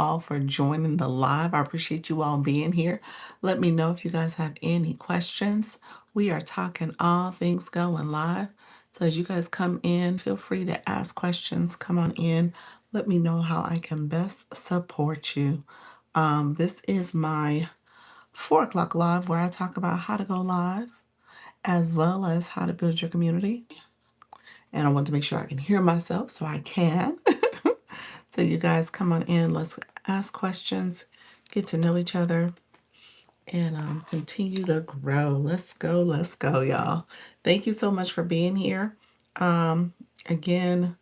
all for joining the live. I appreciate you all being here. Let me know if you guys have any questions. We are talking all things going live. So as you guys come in, feel free to ask questions. Come on in. Let me know how I can best support you. This is my 4 o'clock live where I talk about how to go live as well as how to build your community. And I want to make sure I can hear myself, so I can. So you guys come on in. Let's ask questions, get to know each other, and continue to grow. Let's go, y'all. Thank you so much for being here. Again,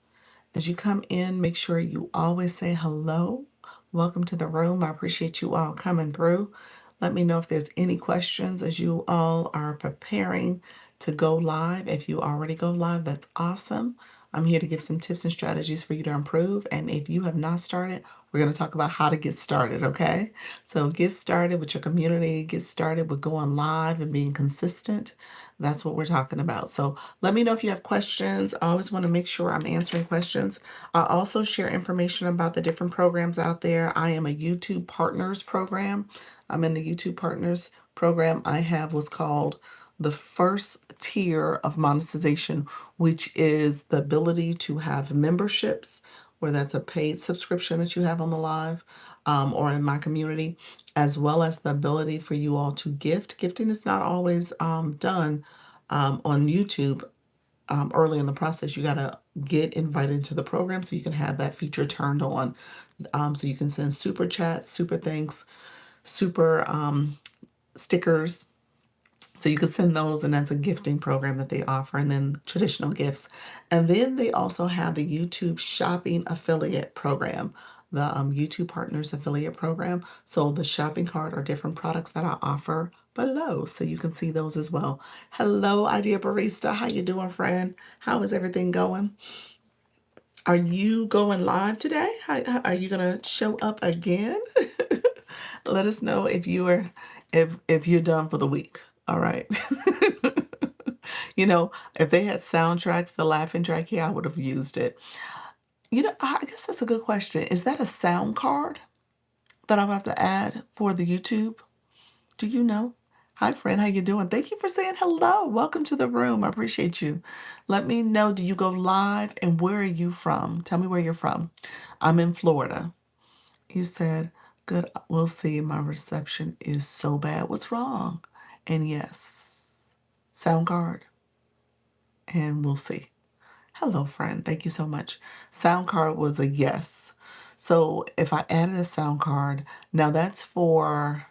as you come in, make sure you always say hello. Welcome to the room. I appreciate you all coming through. Let me know if there's any questions as you all are preparing to go live. If you already go live, that's awesome. I'm here to give some tips and strategies for you to improve. And if you have not started, we're going to talk about how to get started, okay? So get started with your community, get started with going live and being consistent. That's what we're talking about. So let me know if you have questions. I always want to make sure I'm answering questions. I also share information about the different programs out there. I am a YouTube Partners program. I'm in the YouTube Partners program. I have what's called the first tier of monetization, which is the ability to have memberships, where that's a paid subscription that you have on the live or in my community, as well as the ability for you all to gift. Gifting is not always done on YouTube. Early in the process, you got to get invited to the program so you can have that feature turned on. So you can send super chats, super thanks, super stickers. So you can send those, and that's a gifting program that they offer, and then traditional gifts. And then they also have the YouTube Shopping Affiliate Program, the YouTube Partners Affiliate Program. So the shopping cart are different products that I offer below, so you can see those as well. Hello, Idea Barista. How you doing, friend? How is everything going? Are you going live today? Are you gonna show up again? Let us know if you are if you're done for the week. All right. You know, if they had soundtracks, the laughing track here, I would have used it. You know, I guess that's a good question. Is that a sound card that I'll have to add for the YouTube? Do you know? Hi, friend. How you doing? Thank you for saying hello. Welcome to the room. I appreciate you. Let me know, do you go live, and where are you from? Tell me where you're from. I'm in Florida. You said, good, we'll see. My reception is so bad. What's wrong? And yes, sound card, and we'll see. Hello, friend. Thank you so much. Sound card was a yes. So if I added a sound card, now that's for,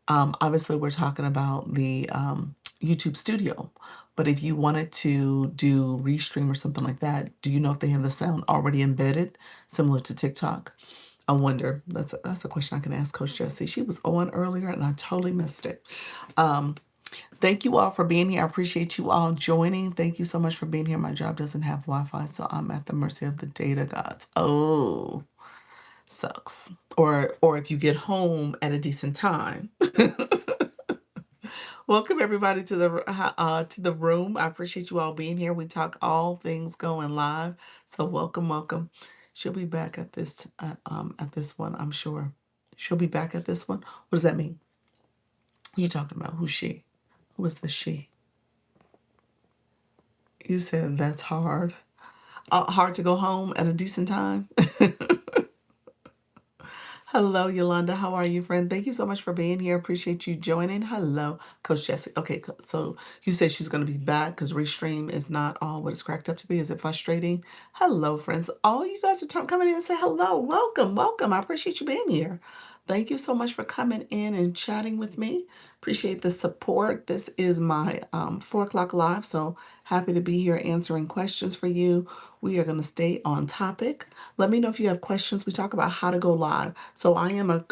obviously we're talking about the YouTube Studio. But if you wanted to do Restream or something like that, do you know if they have the sound already embedded, similar to TikTok? I wonder. That's a question I can ask Coach Jessie. She was on earlier and I totally missed it. Thank you all for being here. I appreciate you all joining. Thank you so much for being here. My job doesn't have Wi-Fi, so I'm at the mercy of the data gods. Oh, sucks. Or if you get home at a decent time. Welcome everybody to the room. I appreciate you all being here. We talk all things going live. So welcome. She'll be back at this one, I'm sure. She'll be back at this one. What does that mean? Who you talking about? Who's she? Who is the she? You said that's hard. Hard to go home at a decent time. Hello, Yolanda. How are you, friend? Thank you so much for being here. Appreciate you joining. Hello, Coach Jessie. Okay, so you said she's going to be back because Restream is not all what it's cracked up to be. Is it frustrating? Hello, friends. All you guys are coming in and say hello. Welcome. I appreciate you being here. Thank you so much for coming in and chatting with me. Appreciate the support. This is my 4 o'clock live, so happy to be here answering questions for you. We are going to stay on topic. Let me know if you have questions. We talk about how to go live. So I am a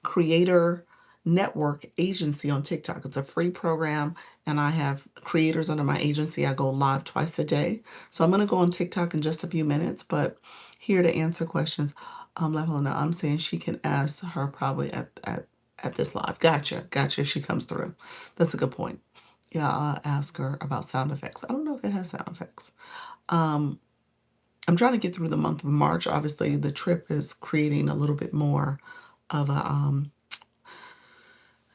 creator network agency on TikTok. It's a free program, and I have creators under my agency. I go live twice a day. So I'm going to go on TikTok in just a few minutes, but here to answer questions. I'm saying she can ask her probably at this live. Gotcha. If she comes through. That's a good point. Yeah, I'll ask her about sound effects. I don't know if it has sound effects. I'm trying to get through the month of March. Obviously, the trip is creating a little bit more of a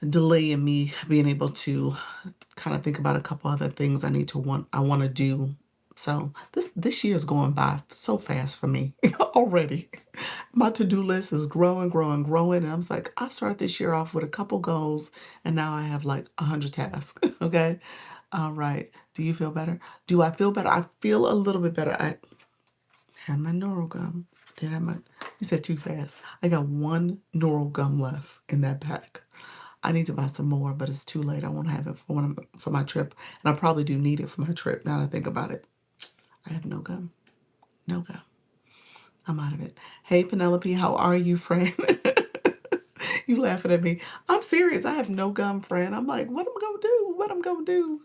delay in me being able to kind of think about a couple other things I want to do. So this year is going by so fast for me already. My to-do list is growing, growing, growing, and I was like, I started this year off with a couple goals, and now I have like 100 tasks. Okay, all right. Do you feel better? Do I feel better? I feel a little bit better. I had my neural gum. Did I have my? You said too fast. I got one neural gum left in that pack. I need to buy some more, but it's too late. I won't have it for my trip, and I probably do need it for my trip. Now that I think about it, I have no gum. No gum. I'm out of it. Hey, Penelope, how are you, friend? You laughing at me? I'm serious. I have no gum, friend. I'm like, what am I gonna do? What am I gonna do?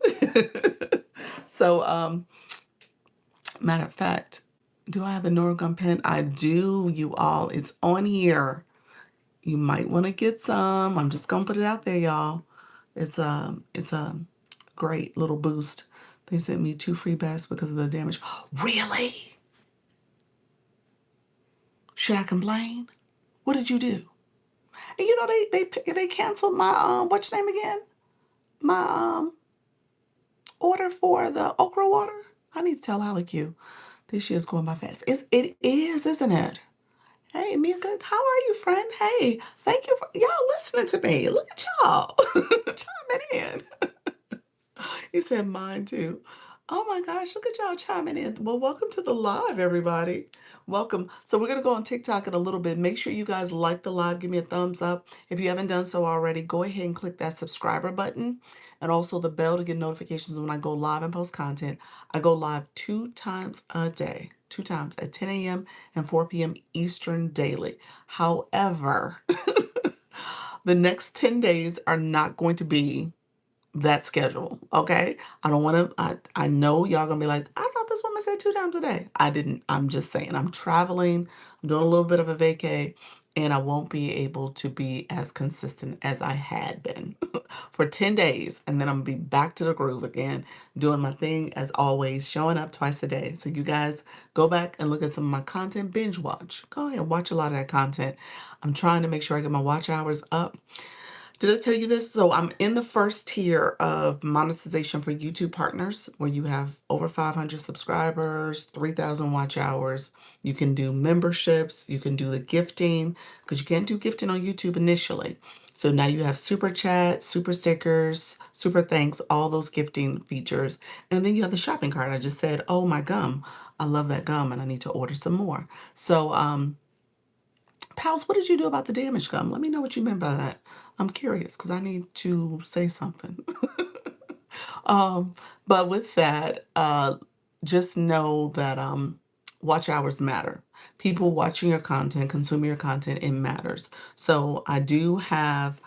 So, matter of fact, do I have the neural gum pen? I do, you all. It's on here. You might want to get some. I'm just gonna put it out there, y'all. It's a great little boost. They sent me 2 free bags because of the damage. Really? Should I complain? What did you do? And you know they canceled my what's your name again? My order for the okra water. I need to tell Alec you. This year's going by fast. It is, isn't it? Hey, Mika, how are you, friend? Hey, thank you for y'all listening to me. Look at y'all chiming in. He said mine too. Oh my gosh, look at y'all chiming in. Well, welcome to the live, everybody. Welcome. So we're going to go on TikTok in a little bit. Make sure you guys like the live. Give me a thumbs up. If you haven't done so already, go ahead and click that subscriber button and also the bell to get notifications when I go live and post content. I go live 2 times a day, 2 times at 10 a.m. and 4 p.m. Eastern daily. However, the next 10 days are not going to be that schedule. Okay. I don't want to, I know y'all gonna be like, I thought this woman said 2 times a day. I didn't. I'm just saying, I'm traveling, I'm doing a little bit of a vacay, and I won't be able to be as consistent as I had been for 10 days. And then I'm gonna be back to the groove again, doing my thing as always, showing up twice a day. So you guys go back and look at some of my content, binge watch. Go ahead, watch a lot of that content. I'm trying to make sure I get my watch hours up. Did I tell you this? So I'm in the first tier of monetization for YouTube partners, where you have over 500 subscribers, 3,000 watch hours. You can do memberships. You can do the gifting, because you can't do gifting on YouTube initially. So now you have super chat, super stickers, super thanks, all those gifting features. And then you have the shopping cart. I just said, oh, my gum. I love that gum and I need to order some more. So, Pals, what did you do about the damaged gum? Let me know what you meant by that. I'm curious because I need to say something. Um, but with that, just know that watch hours matter. People watching your content, consuming your content, it matters. So I do have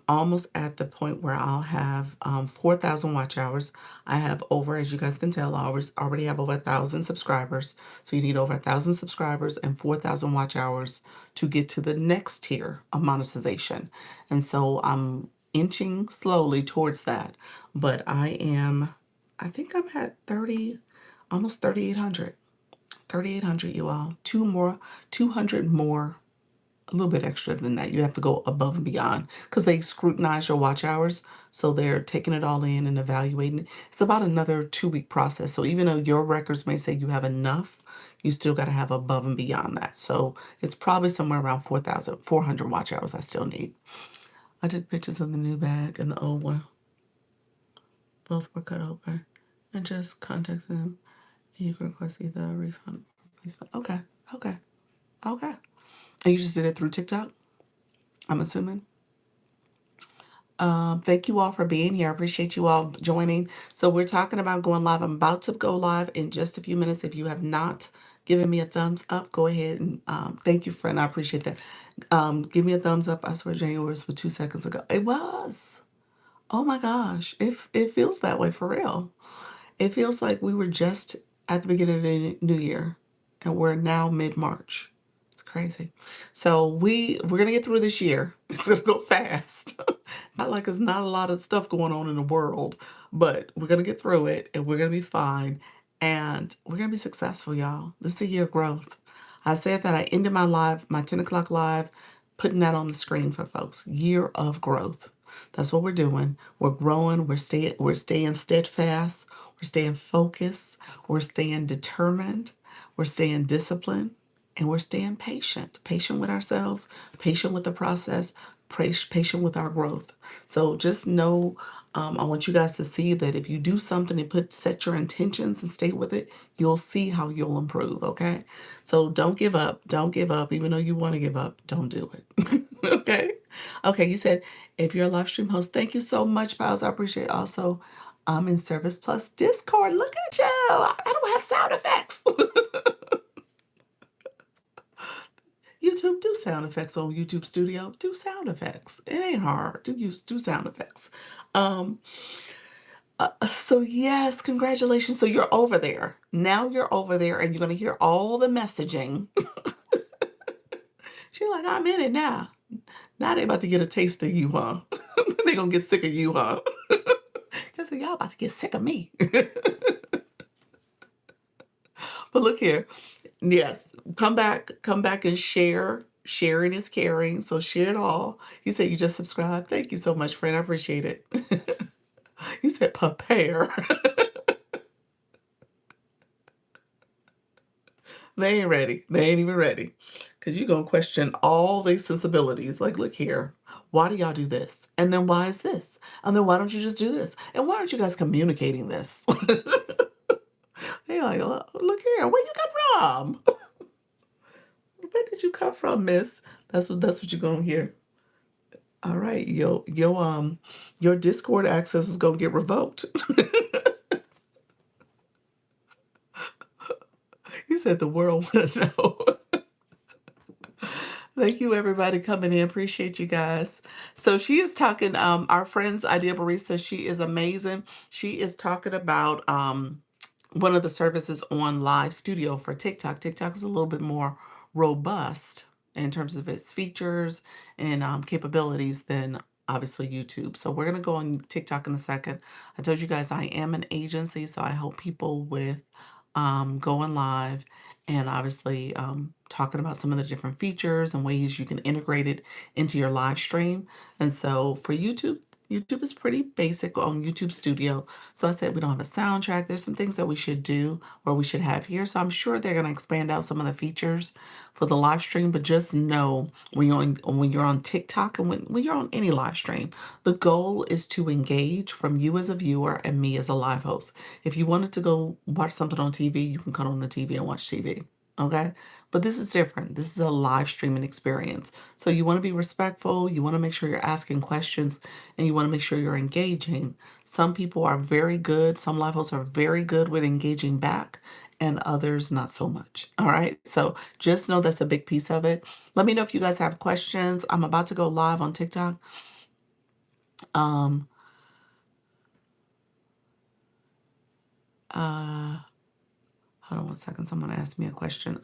almost at the point where I'll have 4,000 watch hours. I have over, as you guys can tell, already have over 1,000 subscribers. So you need over 1,000 subscribers and 4,000 watch hours to get to the next tier of monetization. And so I'm inching slowly towards that. But I think I'm at 30, almost 3,800. 3,800, you all. 200 more, a little bit extra than that. You have to go above and beyond because they scrutinize your watch hours. So they're taking it all in and evaluating it. It's about another 2-week process. So even though your records may say you have enough, you still got to have above and beyond that. So it's probably somewhere around 4,400 watch hours I still need. I took pictures of the new bag and the old one. Both were cut open. And just contact them. You can request either a refund or replacement. Okay, okay, okay. And you just did it through TikTok, I'm assuming? Thank you all for being here. I appreciate you all joining. So we're talking about going live. I'm about to go live in just a few minutes. If you have not given me a thumbs up, go ahead and thank you, friend. I appreciate that. Give me a thumbs up. I swear January was 2 seconds ago. It was. Oh my gosh. It feels that way for real. It feels like we were just at the beginning of the new year and we're now mid-March. It's crazy. So we're gonna get through this year. It's gonna go fast. Not like there's not a lot of stuff going on in the world, but we're gonna get through it and we're gonna be fine. and we're going to be successful, y'all. This is a year of growth. I said that I ended my live, my 10 o'clock live, putting that on the screen for folks. Year of growth. That's what we're doing. We're growing. We're staying steadfast. We're staying focused. We're staying determined. We're staying disciplined. And we're staying patient. Patient with ourselves, patient with the process, patient with our growth. So just know, I want you guys to see that if you do something and set your intentions and stay with it, you'll see how you'll improve. Okay. So don't give up. Don't give up. Even though you want to give up, don't do it. Okay. Okay. You said if you're a live stream host, thank you so much, Pals. I appreciate it. Also, I'm in Service Plus Discord. Look at you. I don't have sound effects. YouTube, do sound effects on YouTube Studio. Do sound effects. It ain't hard. Do sound effects. Um, so yes, congratulations. So you're over there. Now you're over there and you're gonna hear all the messaging. She's like, I'm in it now. Now they about to get a taste of you, huh? They gonna get sick of you, huh? I said, y'all about to get sick of me. But look here. Yes, come back and share. Sharing is caring, so share it all. You said you just subscribed. Thank you so much, friend. I appreciate it. You said prepare. They ain't ready. They ain't even ready. Because you're going to question all their sensibilities. Like, look here. Why do y'all do this? And then why is this? And then why don't you just do this? And why aren't you guys communicating this? They like, look here. Where you come from? Where did you come from, miss? That's what you're going to hear. All right. Your Discord access is going to get revoked. You said the world want to know. Thank you, everybody coming in. Appreciate you guys. So she is talking. Our friend's Idea Barista. She is amazing. She is talking about one of the services on Live Studio for TikTok. TikTok is a little bit more robust in terms of its features and capabilities than obviously YouTube. So we're gonna go on TikTok in a second. I told you guys I am an agency, so I help people with going live and obviously talking about some of the different features and ways you can integrate it into your live stream. And so for YouTube, YouTube is pretty basic on YouTube Studio. So I said we don't have a soundtrack. There's some things that we should do or we should have here. So I'm sure they're going to expand out some of the features for the live stream. But just know when you're on TikTok and when you're on any live stream, the goal is to engage from you as a viewer and me as a live host. If you wanted to go watch something on TV, you can cut on the TV and watch TV. Okay. But this is different. This is a live streaming experience. So you want to be respectful. You want to make sure you're asking questions and you want to make sure you're engaging. Some people are very good. Some live hosts are very good with engaging back and others not so much. All right. So just know that's a big piece of it. Let me know if you guys have questions. I'm about to go live on TikTok. Um, uh, Hold on one second. Someone asked me a question.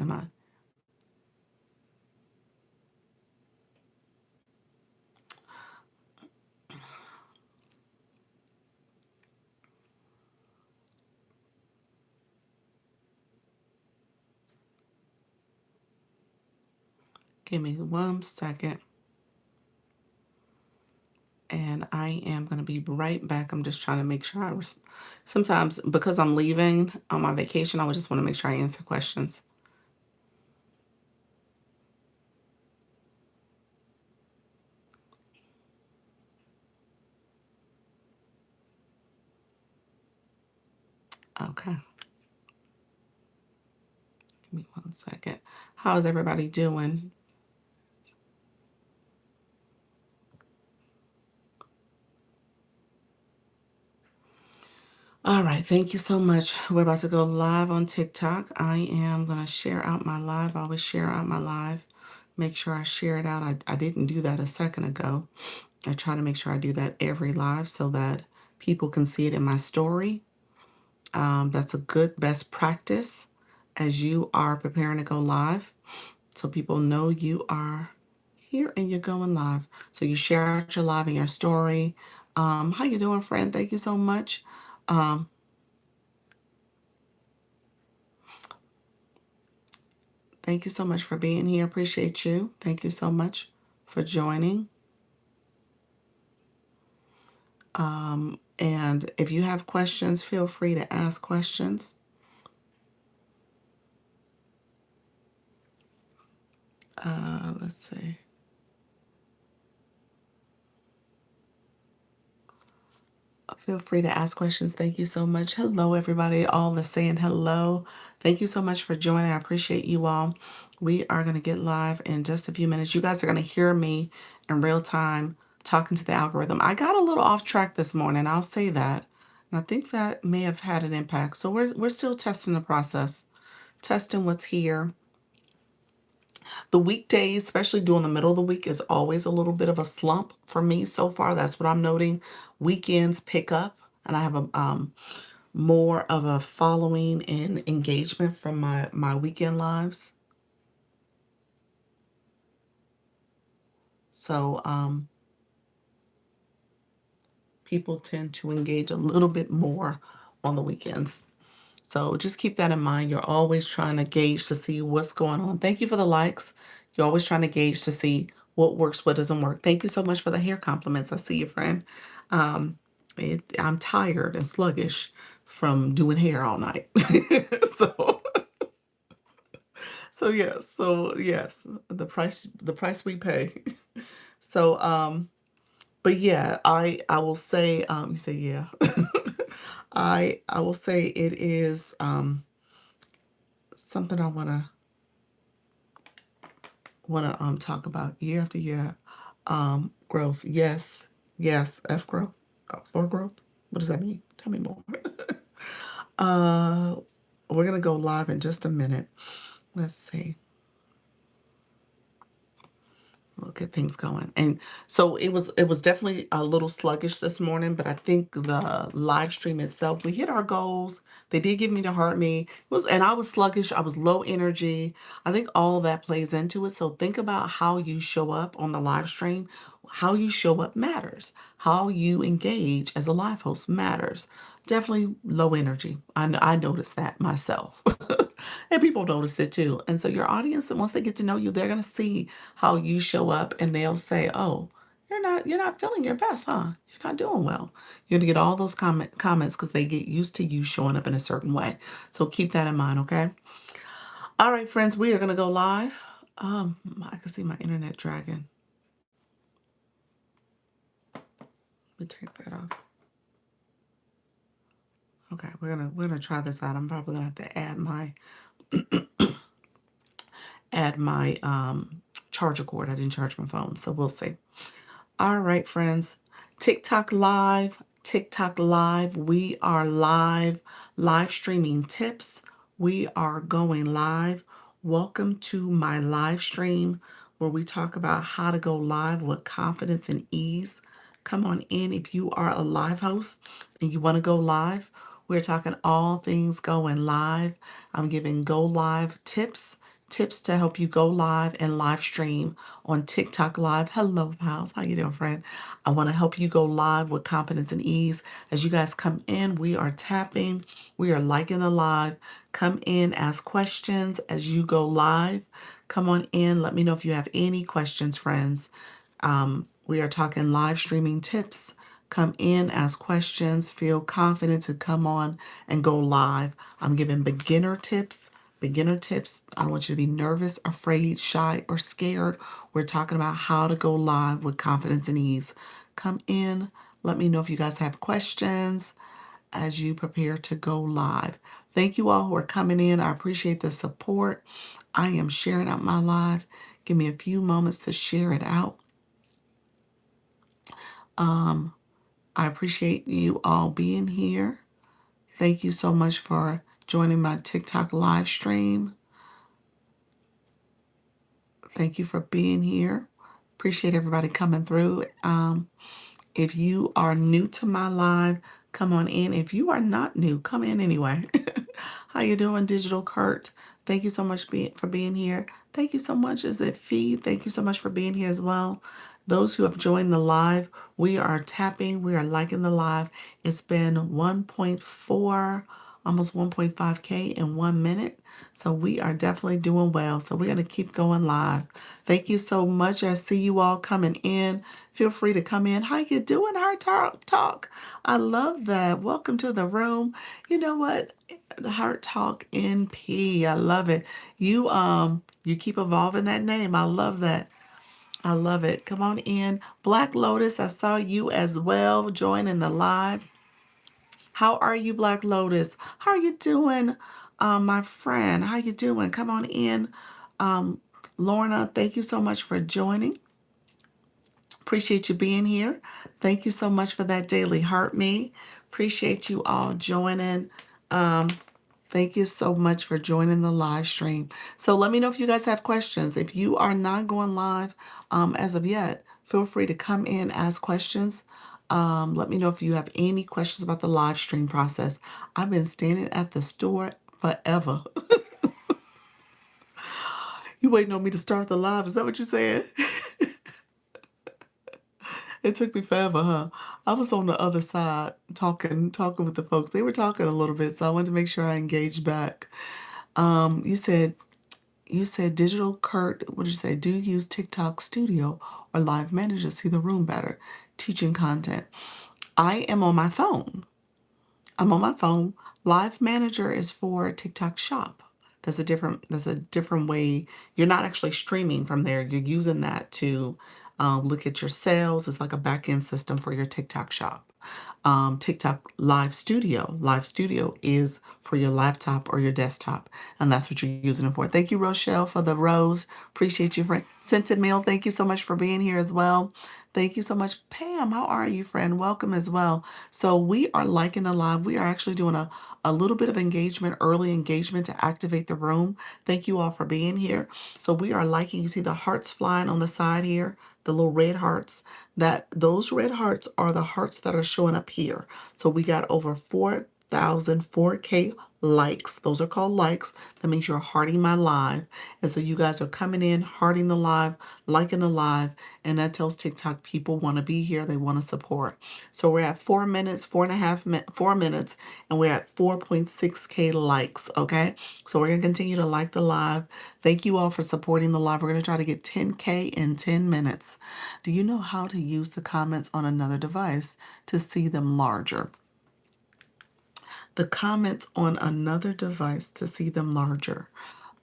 Give me one second. And I am going to be right back. I'm just trying to make sure sometimes because I'm leaving on my vacation, I would just want to make sure I answer questions. Okay. Give me one second. How is everybody doing? All right. Thank you so much. We're about to go live on TikTok. I am going to share out my live. I always share out my live. Make sure I share it out. I didn't do that a second ago. I try to make sure I do that every live so that people can see it in my story. That's a good best practice as you are preparing to go live. So people know you are here and you're going live. So you share out your live and your story. How you doing, friend? Thank you so much. Um, Thank you so much for being here. Appreciate you. Thank you so much for joining. And if you have questions, feel free to ask questions. Let's see. Feel free to ask questions. Thank you so much. Hello, everybody. All that's saying hello. Thank you so much for joining. I appreciate you all. We are going to get live in just a few minutes. You guys are going to hear me in real time talking to the algorithm. I got a little off track this morning. I'll say that. And I think that may have had an impact. So we're still testing the process, testing what's here. The weekdays, especially during the middle of the week, is always a little bit of a slump for me so far. That's what I'm noting. Weekends pick up, and I have a more of a following and engagement from my weekend lives. So people tend to engage a little bit more on the weekends. So just keep that in mind. You're always trying to gauge to see what's going on. Thank you for the likes. You're always trying to gauge to see what works, what doesn't work. Thank you so much for the hair compliments. I see you, friend. Um, I'm tired and sluggish from doing hair all night. so so yes, the price we pay. So but yeah, I will say you say yeah. I will say it is something I wanna talk about year after year. Growth. Yes. Yes, F growth. Floor growth. What does that mean? Tell me more. uh we're gonna go live in just a minute. Let's see. We'll get things going. And so it was definitely a little sluggish this morning, but I think the live stream itself, we hit our goals. They did give me the heart me. It was, and I was sluggish, I was low energy. I think all that plays into it. So think about how you show up on the live stream. How you show up matters. How you engage as a live host matters. Definitely low energy. I noticed that myself. And people notice it too. And so your audience, once they get to know you, they're gonna see how you show up and they'll say, "Oh, you're not feeling your best, huh? You're not doing well." You're gonna get all those comments because they get used to you showing up in a certain way. So keep that in mind, okay? All right, friends, we are gonna go live. I can see my internet dragging. Let me take that off. Okay, we're gonna try this out. I'm probably gonna have to add my charger cord. I didn't charge my phone, so we'll see. All right, friends. TikTok live, TikTok live. We are live streaming tips. We are going live. Welcome to my live stream where we talk about how to go live with confidence and ease. Come on in if you are a live host and you want to go live. We're talking all things going live. I'm giving go live tips to help you go live and live stream on TikTok live. Hello, pals. How you doing, friend? I want to help you go live with confidence and ease. As you guys come in, we are tapping. We are liking the live. Come in, ask questions as you go live. Come on in. Let me know if you have any questions, friends. We are talking live streaming tips. Come in, ask questions, feel confident to come on and go live. I'm giving beginner tips. Beginner tips. I don't want you to be nervous, afraid, shy, or scared. We're talking about how to go live with confidence and ease. Come in. Let me know if you guys have questions as you prepare to go live. Thank you all who are coming in. I appreciate the support. I am sharing out my live. Give me a few moments to share it out. I appreciate you all being here. Thank you so much for joining my TikTok live stream. Thank you for being here. Appreciate everybody coming through. If you are new to my live, come on in. If you are not new, come in anyway. How you doing, Digital Kurt? Thank you so much for being here. Thank you so much. Is it Feed? Thank you so much for being here as well. Those who have joined the live, we are tapping. We are liking the live. It's been 1.4, almost 1.5K in 1 minute. So we are definitely doing well. So we're going to keep going live. Thank you so much. I see you all coming in. Feel free to come in. How you doing, Heart Talk? I love that. Welcome to the room. You know what? Heart Talk NP. I love it. You keep evolving that name. I love that. I love it. Come on in. Black Lotus, I saw you as well joining the live. How are you, Black Lotus? How are you doing, my friend? How you doing? Come on in. Um, Lorna, thank you so much for joining. Appreciate you being here. Thank you so much for that daily heart me. Appreciate you all joining. Um, Thank you so much for joining the live stream. So let me know if you guys have questions. If you are not going live as of yet, feel free to come in, ask questions. Let me know if you have any questions about the live stream process. I've been standing at the store forever. You waiting on me to start the live? Is that what you said? It took me forever, huh? I was on the other side talking with the folks. They were talking a little bit, so I wanted to make sure I engaged back. You said digital Kurt, what did you say? Do you use TikTok Studio or Live Manager to see the room better? Teaching content. I am on my phone. I'm on my phone. Live Manager is for TikTok Shop. That's a different way. You're not actually streaming from there. You're using that to look at your sales. It's like a back end system for your TikTok Shop. TikTok Live Studio. Live Studio is for your laptop or your desktop, and that's what you're using it for. Thank you, Rochelle, for the rose. Appreciate you, friend. Scented Meal, thank you so much for being here as well. Thank you so much. Pam, how are you, friend? Welcome as well. So we are liking the live. We are actually doing a little bit of engagement, early engagement to activate the room. Thank you all for being here. So we are liking, you see the hearts flying on the side here, the little red hearts. Those red hearts are the hearts that are showing up here. So we got over 4,000 4K likes. Those are called likes. That means you're hearting my live. And so you guys are coming in, hearting the live, liking the live, and that tells TikTok people want to be here, they want to support. So we're at 4 minutes, 4 minutes, and we're at 4.6K likes. Okay. So we're going to continue to like the live. Thank you all for supporting the live. We're going to try to get 10K in 10 minutes. Do you know how to use the comments on another device to see them larger? The comments on another device to see them larger.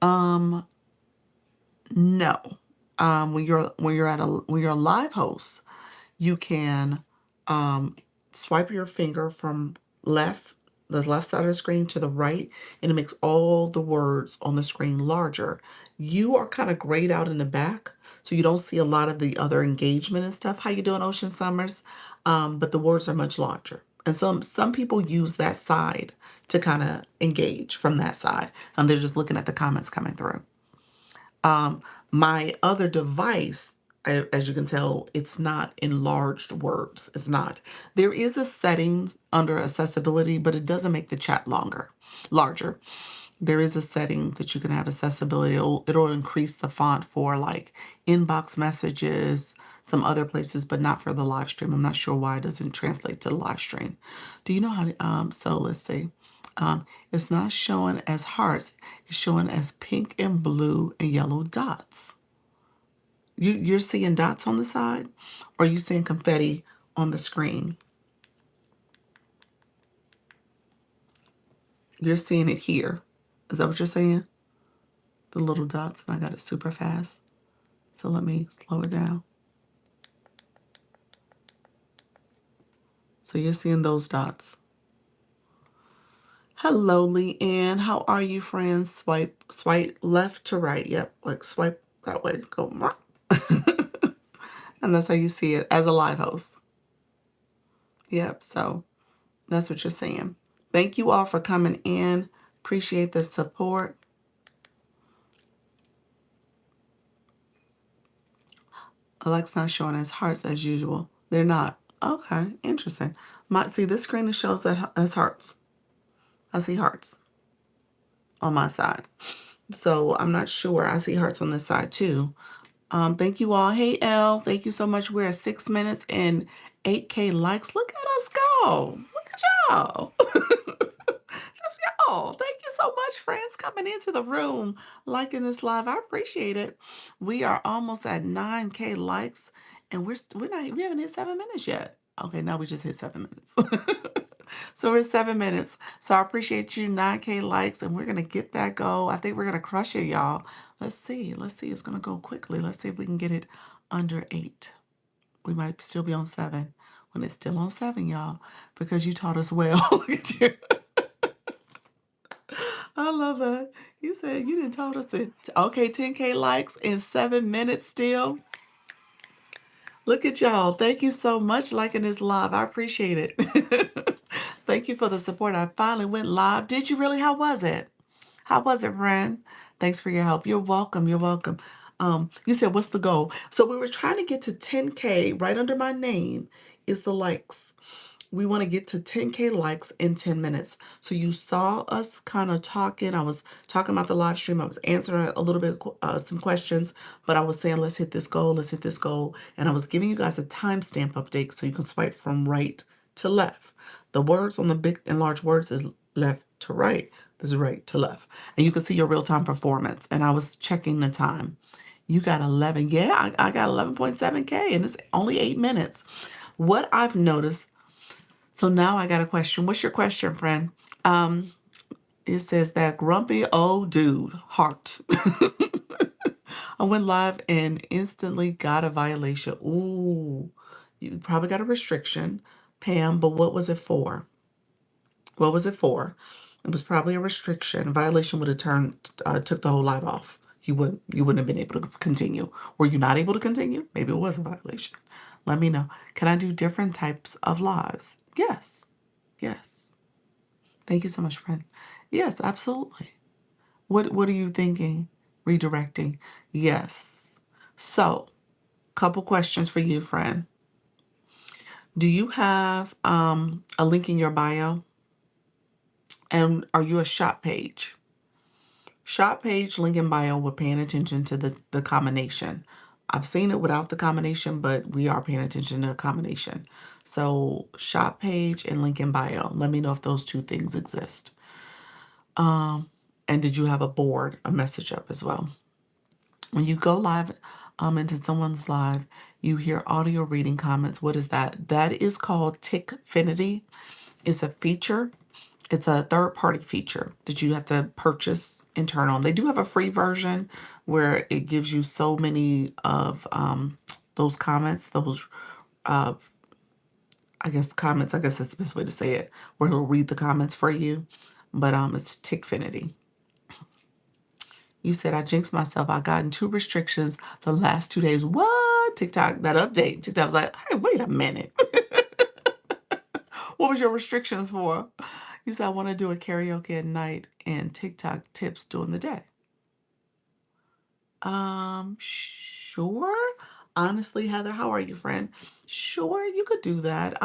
Um, no. When you're a live host, you can swipe your finger from the left side of the screen to the right, and it makes all the words on the screen larger. You are kind of grayed out in the back, so you don't see a lot of the other engagement and stuff. How you doing, Ocean Summers? But the words are much larger. And some people use that side to kind of engage from that side. And they're just looking at the comments coming through. Um, my other device, as you can tell, it's not enlarged words. It's not. There is a settings under accessibility, but it doesn't make the chat larger. There is a setting that you can have accessibility. It'll increase the font for like inbox messages, some other places, but not for the live stream. I'm not sure why it doesn't translate to the live stream. Do you know how to, so let's see. It's not showing as hearts. It's showing as pink and blue and yellow dots. You're seeing dots on the side, or are you seeing confetti on the screen? You're seeing it here. Is that what you're saying? The little dots, and I got it super fast. So let me slow it down. So you're seeing those dots. Hello, Leanne. How are you, friends? Swipe left to right. Yep, like swipe that way. Go. And that's how you see it as a live host. Yep, so that's what you're seeing. Thank you all for coming in. Appreciate the support. Alexa not showing as hearts as usual. They're not. Okay, interesting. See, this screen shows that as hearts. I see hearts on my side. So I'm not sure. I see hearts on this side too. Thank you all. Hey, Elle. Thank you so much. We're at 6 minutes and 8K likes. Look at us go. Look at y'all. That's y'all. Thank you so much, friends, coming into the room, liking this live. I appreciate it. We are almost at 9K likes, and we haven't hit 7 minutes yet. Okay, now we just hit 7 minutes. So we're 7 minutes. So I appreciate you, 9K likes, and we're gonna get that goal. I think we're gonna crush it, y'all. Let's see. Let's see. It's gonna go quickly. Let's see if we can get it under 8. We might still be on 7 when it's still on 7, y'all, because you taught us well. Look at you. I love that. You said you didn't told us it. Okay, 10K likes in 7 minutes still. Look at y'all. Thank you so much liking this live. I appreciate it. Thank you for the support. I finally went live. Did you really? How was it? How was it, friend? Thanks for your help. You're welcome. You're welcome. You said, what's the goal? So we were trying to get to 10K. Right under my name is the likes. We want to get to 10K likes in 10 minutes. So you saw us kind of talking. I was talking about the live stream. I was answering a little bit, some questions, but I was saying, let's hit this goal. Let's hit this goal. And I was giving you guys a timestamp update so you can swipe from right to left. The words on the big and large words is left to right. This is right to left. And you can see your real-time performance. And I was checking the time. You got 11. Yeah, I got 11.7K and it's only 8 minutes. What I've noticed, so now I got a question. What's your question, friend? Um, it says that grumpy old dude, heart. I went live and instantly got a violation. Ooh, you probably got a restriction, Pam, but what was it for? What was it for? It was probably a restriction. A violation would have took the whole live off. You wouldn't have been able to continue. Were you not able to continue? Maybe it was a violation. Let me know. Can I do different types of lives? Yes. Yes. Thank you so much, friend. Yes, absolutely. What are you thinking? Redirecting. Yes. So, couple questions for you, friend. Do you have a link in your bio? And are you a shop page? Shop page, link in bio, we're paying attention to the combination. I've seen it without the combination, but we are paying attention to the combination. So shop page and link in bio. Let me know if those two things exist. And did you have a board, a message up as well? When you go live into someone's live, you hear audio reading comments. What is that? That is called Tickfinity. It's a feature. It's a third-party feature that you have to purchase and turn on. They do have a free version where it gives you so many of those comments, those I guess comments. I guess that's the best way to say it, where he'll read the comments for you. But it's Tickfinity. You said I jinxed myself. I gotten 2 restrictions the last 2 days. What? TikTok, that update. TikTok was like, hey, wait a minute. What was your restrictions for? You said I want to do a karaoke at night and TikTok tips during the day. Sure. Honestly, Heather, how are you, friend? Sure, you could do that.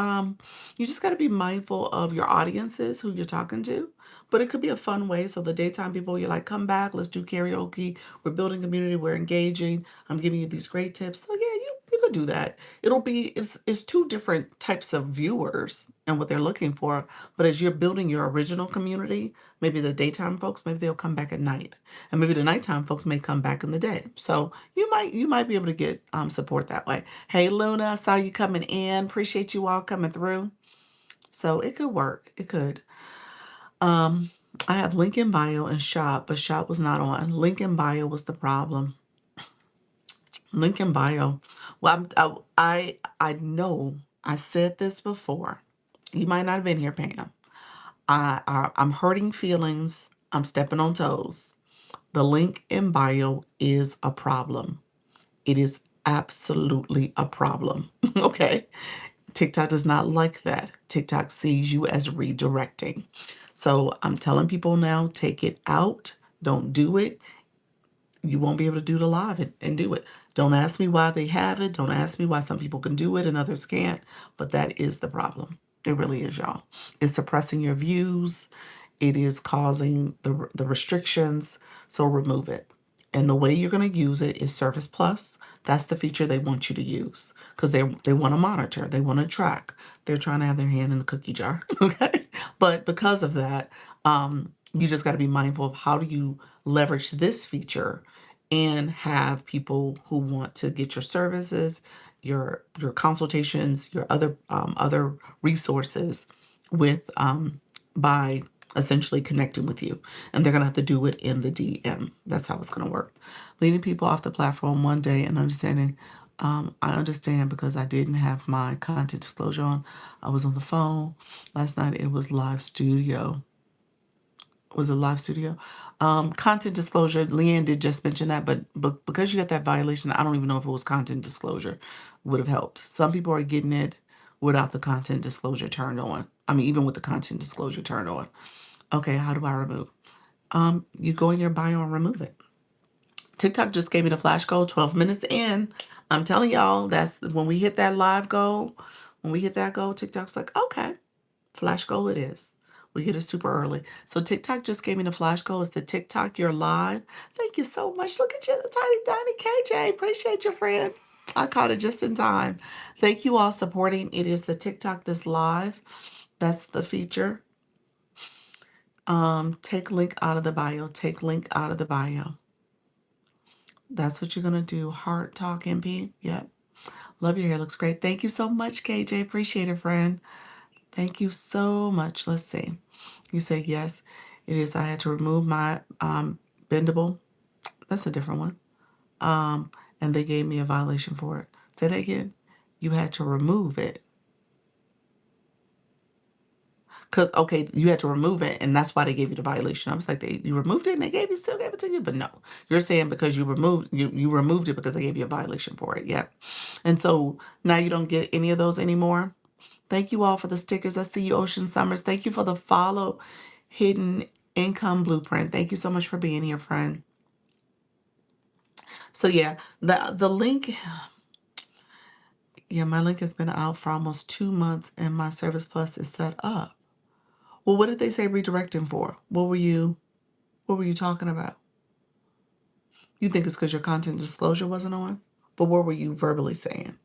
You just got to be mindful of your audiences, who you're talking to. But it could be a fun way. So the daytime people, you're like, come back, let's do karaoke. We're building community, we're engaging. I'm giving you these great tips. So yeah, you could do that. It's two different types of viewers and what they're looking for. But as you're building your original community, maybe the daytime folks, maybe they'll come back at night. And maybe the nighttime folks may come back in the day. So you might be able to get support that way. Hey Luna, I saw you coming in. Appreciate you all coming through. So it could work. It could. Um, I have link in bio and shop, but shop was not on. Link in bio was the problem. Link in bio. Well, I know I said this before. You might not have been here, Pam. I'm hurting feelings. I'm stepping on toes. The link in bio is a problem. It is absolutely a problem. Okay. TikTok does not like that. TikTok sees you as redirecting. So I'm telling people now, take it out. Don't do it. You won't be able to do the live and do it. Don't ask me why they have it. Don't ask me why some people can do it and others can't. But that is the problem. It really is, y'all. It's suppressing your views. It is causing the restrictions. So remove it. And the way you're going to use it is Service Plus. That's the feature they want you to use because they want to monitor. They want to track. They're trying to have their hand in the cookie jar. Okay. But because of that, You just got to be mindful of how do you leverage this feature and have people who want to get your services, your consultations, your other resources with by essentially connecting with you, and they're gonna have to do it in the DM. That's how it's gonna work. Leading people off the platform one day and understanding. I understand because I didn't have my content disclosure on. I was on the phone last night. It was live studio. Was a live studio. Content disclosure, Leanne did just mention that, but because you got that violation, I don't even know if it was content disclosure would have helped. Some people are getting it without the content disclosure turned on. I mean, even with the content disclosure turned on. Okay, how do I remove? You go in your bio and remove it. TikTok just gave me the flash goal 12 minutes in. I'm telling y'all, that's when we hit that live goal. When we hit that goal, TikTok's like, okay. Flash goal it is. We get it super early. So TikTok just gave me the flash goal. It's the TikTok You're Live. Thank you so much. Look at you, the tiny KJ. Appreciate you, friend. I caught it just in time. Thank you all supporting. It is the TikTok This Live. That's the feature. Take link out of the bio. Take link out of the bio. That's what you're gonna do. Heart Talk MP. Yep. Love your hair. Looks great. Thank you so much, KJ. Appreciate it, friend. Thank you so much. Let's see. You say yes, it is. I had to remove my bendable. That's a different one. And they gave me a violation for it. Say that again. You had to remove it. Cause okay, you had to remove it, and that's why they gave you the violation. I was like, you removed it, and they still gave it to you. But no, you're saying because you removed it because they gave you a violation for it. Yep. And so now you don't get any of those anymore. Thank you all for the stickers. I see you, Ocean Summers. Thank you for the follow, Hidden Income Blueprint. Thank you so much for being here, friend. So yeah, the link, yeah, my link has been out for almost 2 months, and my Service Plus is set up. Well, what did they say redirecting for? What were you talking about? You think it's because your content disclosure wasn't on? But what were you verbally saying?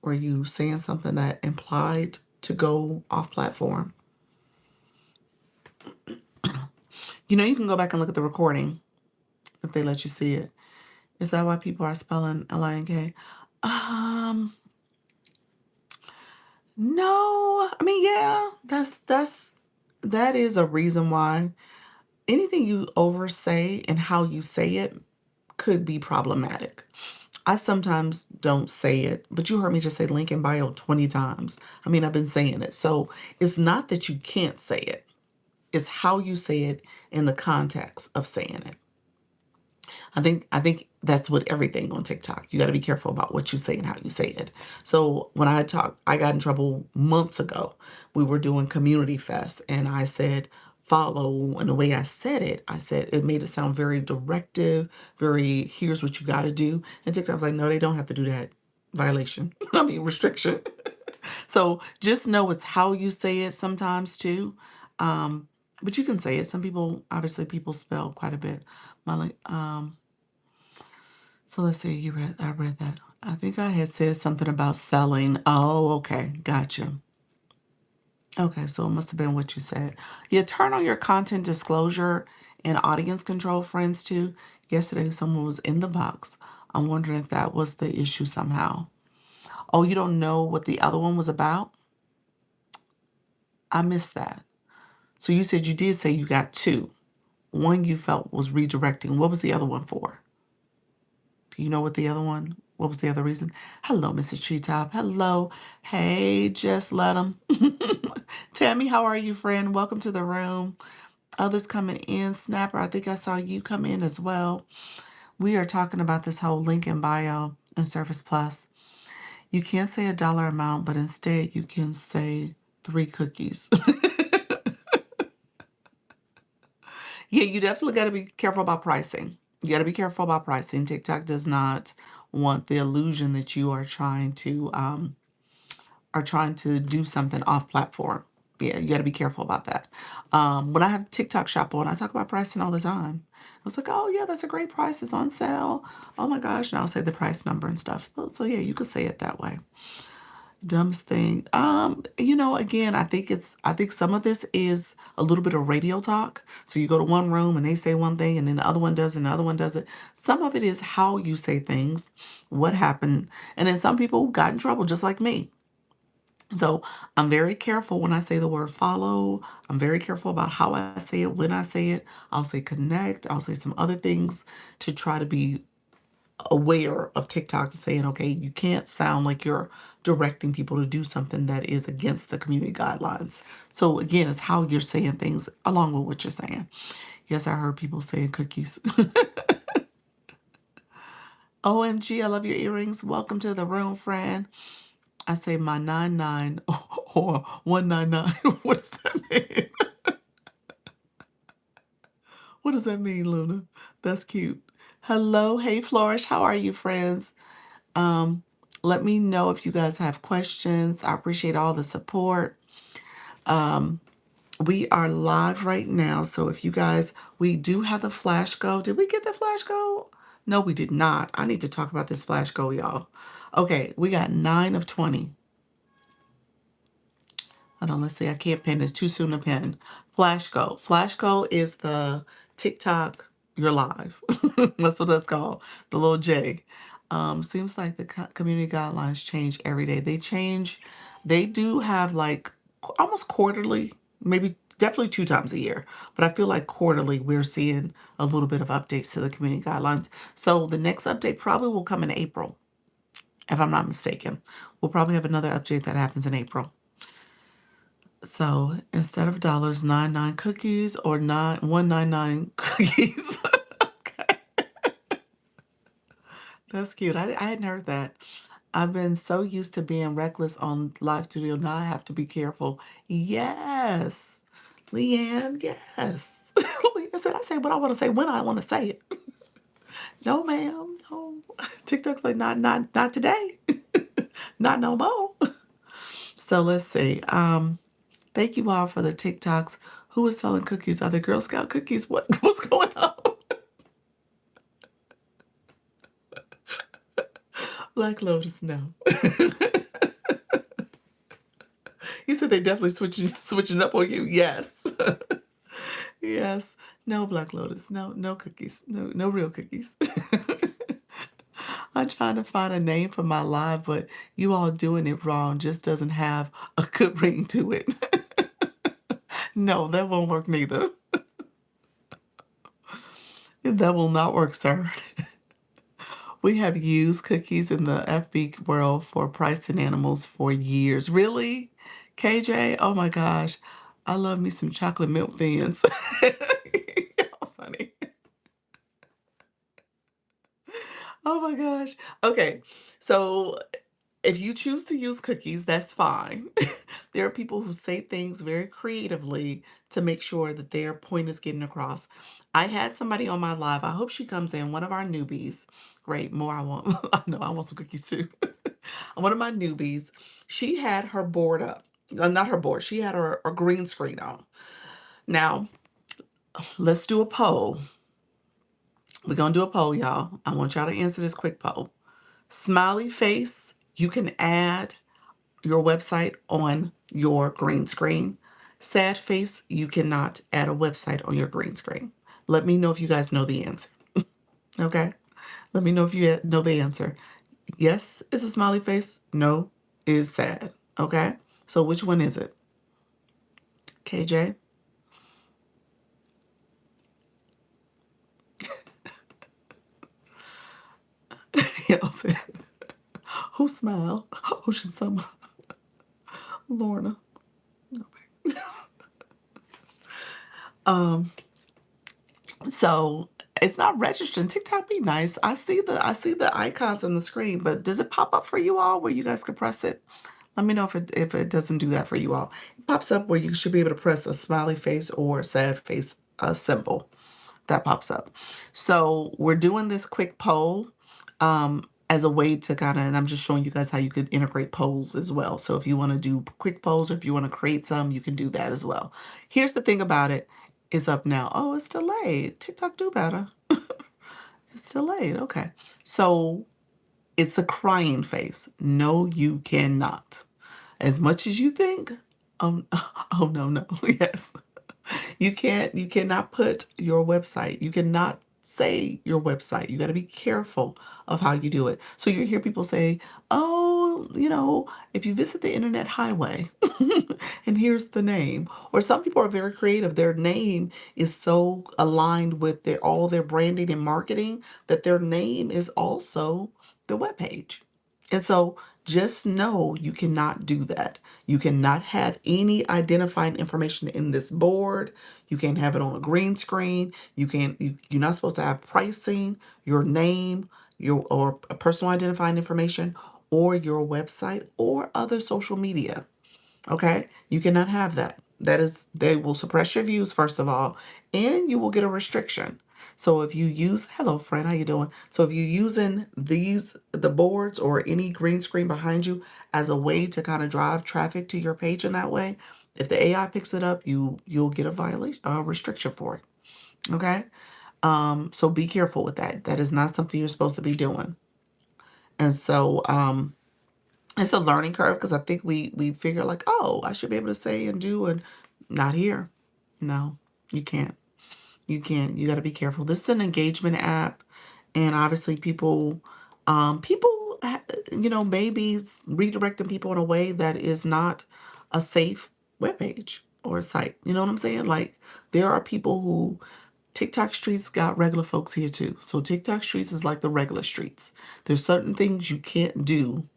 Were you saying something that implied to go off platform? You can go back and look at the recording if they let you see it. Is that why people are spelling L-I-N-K? No. I mean, yeah, that is a reason why anything you oversay and how you say it could be problematic. I sometimes don't say it, but you heard me just say link in bio 20 times. I mean, I've been saying it. So it's not that you can't say it. It's how you say it in the context of saying it. I think that's with everything on TikTok. You got to be careful about what you say and how you say it. So when I got in trouble months ago. We were doing Community Fest, and I said follow, and the way I said it made it sound very directive, very here's what you got to do. And TikTok was like, no, they don't have to do that. Violation. I mean restriction. So just know it's how you say it sometimes too. But you can say it. Some people, obviously, people spell quite a bit. My So let's see, I read that. I think I had said something about selling. Oh, okay. Gotcha. Okay, so it must have been what you said. Yeah, turn on your content disclosure and audience control, friends, too. Yesterday, someone was in the box. I'm wondering if that was the issue somehow. Oh, you don't know what the other one was about? I missed that. So you said you did say you got two. One you felt was redirecting. What was the other one for? Do you know what was the other reason? Hello, Mrs. Treetop. Hello. Hey, just let them. Tammy, how are you, friend? Welcome to the room. Others coming in. Snapper, I think I saw you come in as well. We are talking about this whole link in bio and Service Plus. You can't say a dollar amount, but instead you can say 3 cookies. Yeah, you definitely got to be careful about pricing. You got to be careful about pricing. TikTok does not want the illusion that you are trying to do something off platform. Yeah, you got to be careful about that. When I have TikTok Shop on, I talk about pricing all the time. I was like, oh yeah, that's a great price. It's on sale. Oh my gosh, and I'll say the price number and stuff. So yeah, you could say it that way. Dumbest thing. Again, I think some of this is a little bit of radio talk. So you go to one room and they say one thing and then the other one does it and the other one does it. Some of it is how you say things, what happened. And then some people got in trouble just like me. So I'm very careful when I say the word follow. I'm very careful about how I say it, when I say it. I'll say connect. I'll say some other things to try to be aware of TikTok, saying, okay, you can't sound like you're directing people to do something that is against the community guidelines. So again, it's how you're saying things along with what you're saying. Yes, I heard people saying cookies. OMG, I love your earrings. Welcome to the room, friend. I say my 99 or 199. What does that mean? What does that mean, Luna? That's cute. Hello, hey Flourish. How are you, friends? Um, Let me know if you guys have questions. I appreciate all the support. Um, we are live right now. So if you guys, we do have the flash go. Did we get the flash go? No, we did not. I need to talk about this flash go, y'all. Okay, we got 9 of 20. Hold on, let's see. I can't pin. It's too soon to pin. Flash Go. Flash Go is the TikTok You're Live. That's what that's called. The little J. Seems like the community guidelines change every day. They change. They do have like almost quarterly, maybe definitely 2 times a year. But I feel like quarterly we're seeing a little bit of updates to the community guidelines. So the next update probably will come in April, if I'm not mistaken. We'll probably have another update that happens in April. So instead of dollars, 99 cookies or 199 cookies. Okay, that's cute. I hadn't heard that. I've been so used to being reckless on live studio. Now I have to be careful. Yes, Leanne. Yes, Leanne said I say what I want to say when I want to say it. No, ma'am. No. TikTok's like not today. Not no more. So let's see. Thank you all for the TikToks. Who is selling cookies? Are they Girl Scout cookies? What's going on? Black Lotus, no. You said they definitely switching up on you. Yes. Yes. No Black Lotus. No cookies. No real cookies. I'm trying to find a name for my live, but you all doing it wrong. Just doesn't have a good ring to it. No, that won't work neither. That will not work, sir. We have used cookies in the FB world for pricing animals for years. Really? KJ? Oh my gosh. I love me some chocolate milk thins. Y'all funny. Oh my gosh. Okay. So if you choose to use cookies, that's fine. There are people who say things very creatively to make sure that their point is getting across. I had somebody on my live. I hope she comes in, one of our newbies. Great, more I want. I know I want some cookies too. One of my newbies, she had her board up. Not her board, she had her green screen on. Now, let's do a poll. We're going to do a poll, y'all. I want y'all to answer this quick poll. Smiley face, you can add your website on your green screen. Sad face, you cannot add a website on your green screen. Let me know if you guys know the answer. Okay? Let me know if you know the answer. Yes is a smiley face. No is sad. Okay? So which one is it? KJ? Y'all said, who smiled? Ocean Summer. Lorna. Um, so it's not registering. TikTok be nice. I see the icons on the screen, but does it pop up for you all where you guys can press it? Let me know if it doesn't do that for you all. It pops up where you should be able to press a smiley face or a sad face symbol. That pops up. So we're doing this quick poll as a way to kind of, and I'm just showing you guys how you could integrate polls as well. So if you want to do quick polls or if you want to create some, you can do that as well. Here's the thing about it. It's up now. Oh, it's delayed. TikTok do better. It's delayed. Okay. So it's a crying face. No, you cannot. As much as you think, oh no, no, yes. You cannot put your website. You cannot say your website. You got to be careful of how you do it. So you hear people say, "Oh, if you visit the internet highway, and here's the name." Or some people are very creative. Their name is so aligned with all their branding and marketing that their name is also the webpage. And so just know you cannot do that. You cannot have any identifying information in this board. You can't have it on a green screen. You're not supposed to have pricing, your name, or a personal identifying information, or your website or other social media. Okay? You cannot have that. They will suppress your views, first of all, and you will get a restriction. So if you use, hello friend, how you doing? So if you're using the boards or any green screen behind you as a way to kind of drive traffic to your page in that way, if the AI picks it up, you'll get a violation, a restriction for it. Okay? So be careful with that. That is not something you're supposed to be doing. And so it's a learning curve because I think we figure like, oh, I should be able to say and do, and not here. No, you can't. You can't. You got to be careful. This is an engagement app, and obviously maybe redirecting people in a way that is not a safe webpage or a site. You know what I'm saying? Like there are people who TikTok streets got regular folks here too. So TikTok streets is like the regular streets. There's certain things you can't do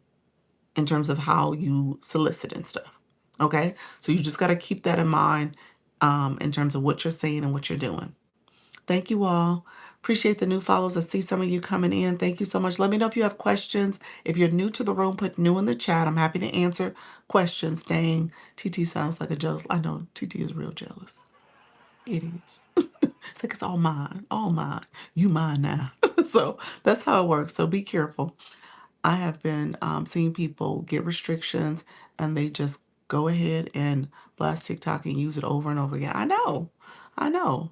in terms of how you solicit and stuff. Okay? So you just got to keep that in mind in terms of what you're saying and what you're doing. Thank you all. Appreciate the new follows. I see some of you coming in. Thank you so much. Let me know if you have questions. If you're new to the room, put new in the chat. I'm happy to answer questions. Dang, TT sounds like a jealous. I know TT is real jealous. It is. It's like it's all mine. All mine. You mine now. So that's how it works. So be careful. I have been seeing people get restrictions and they just go ahead and blast TikTok and use it over and over again. I know. I know.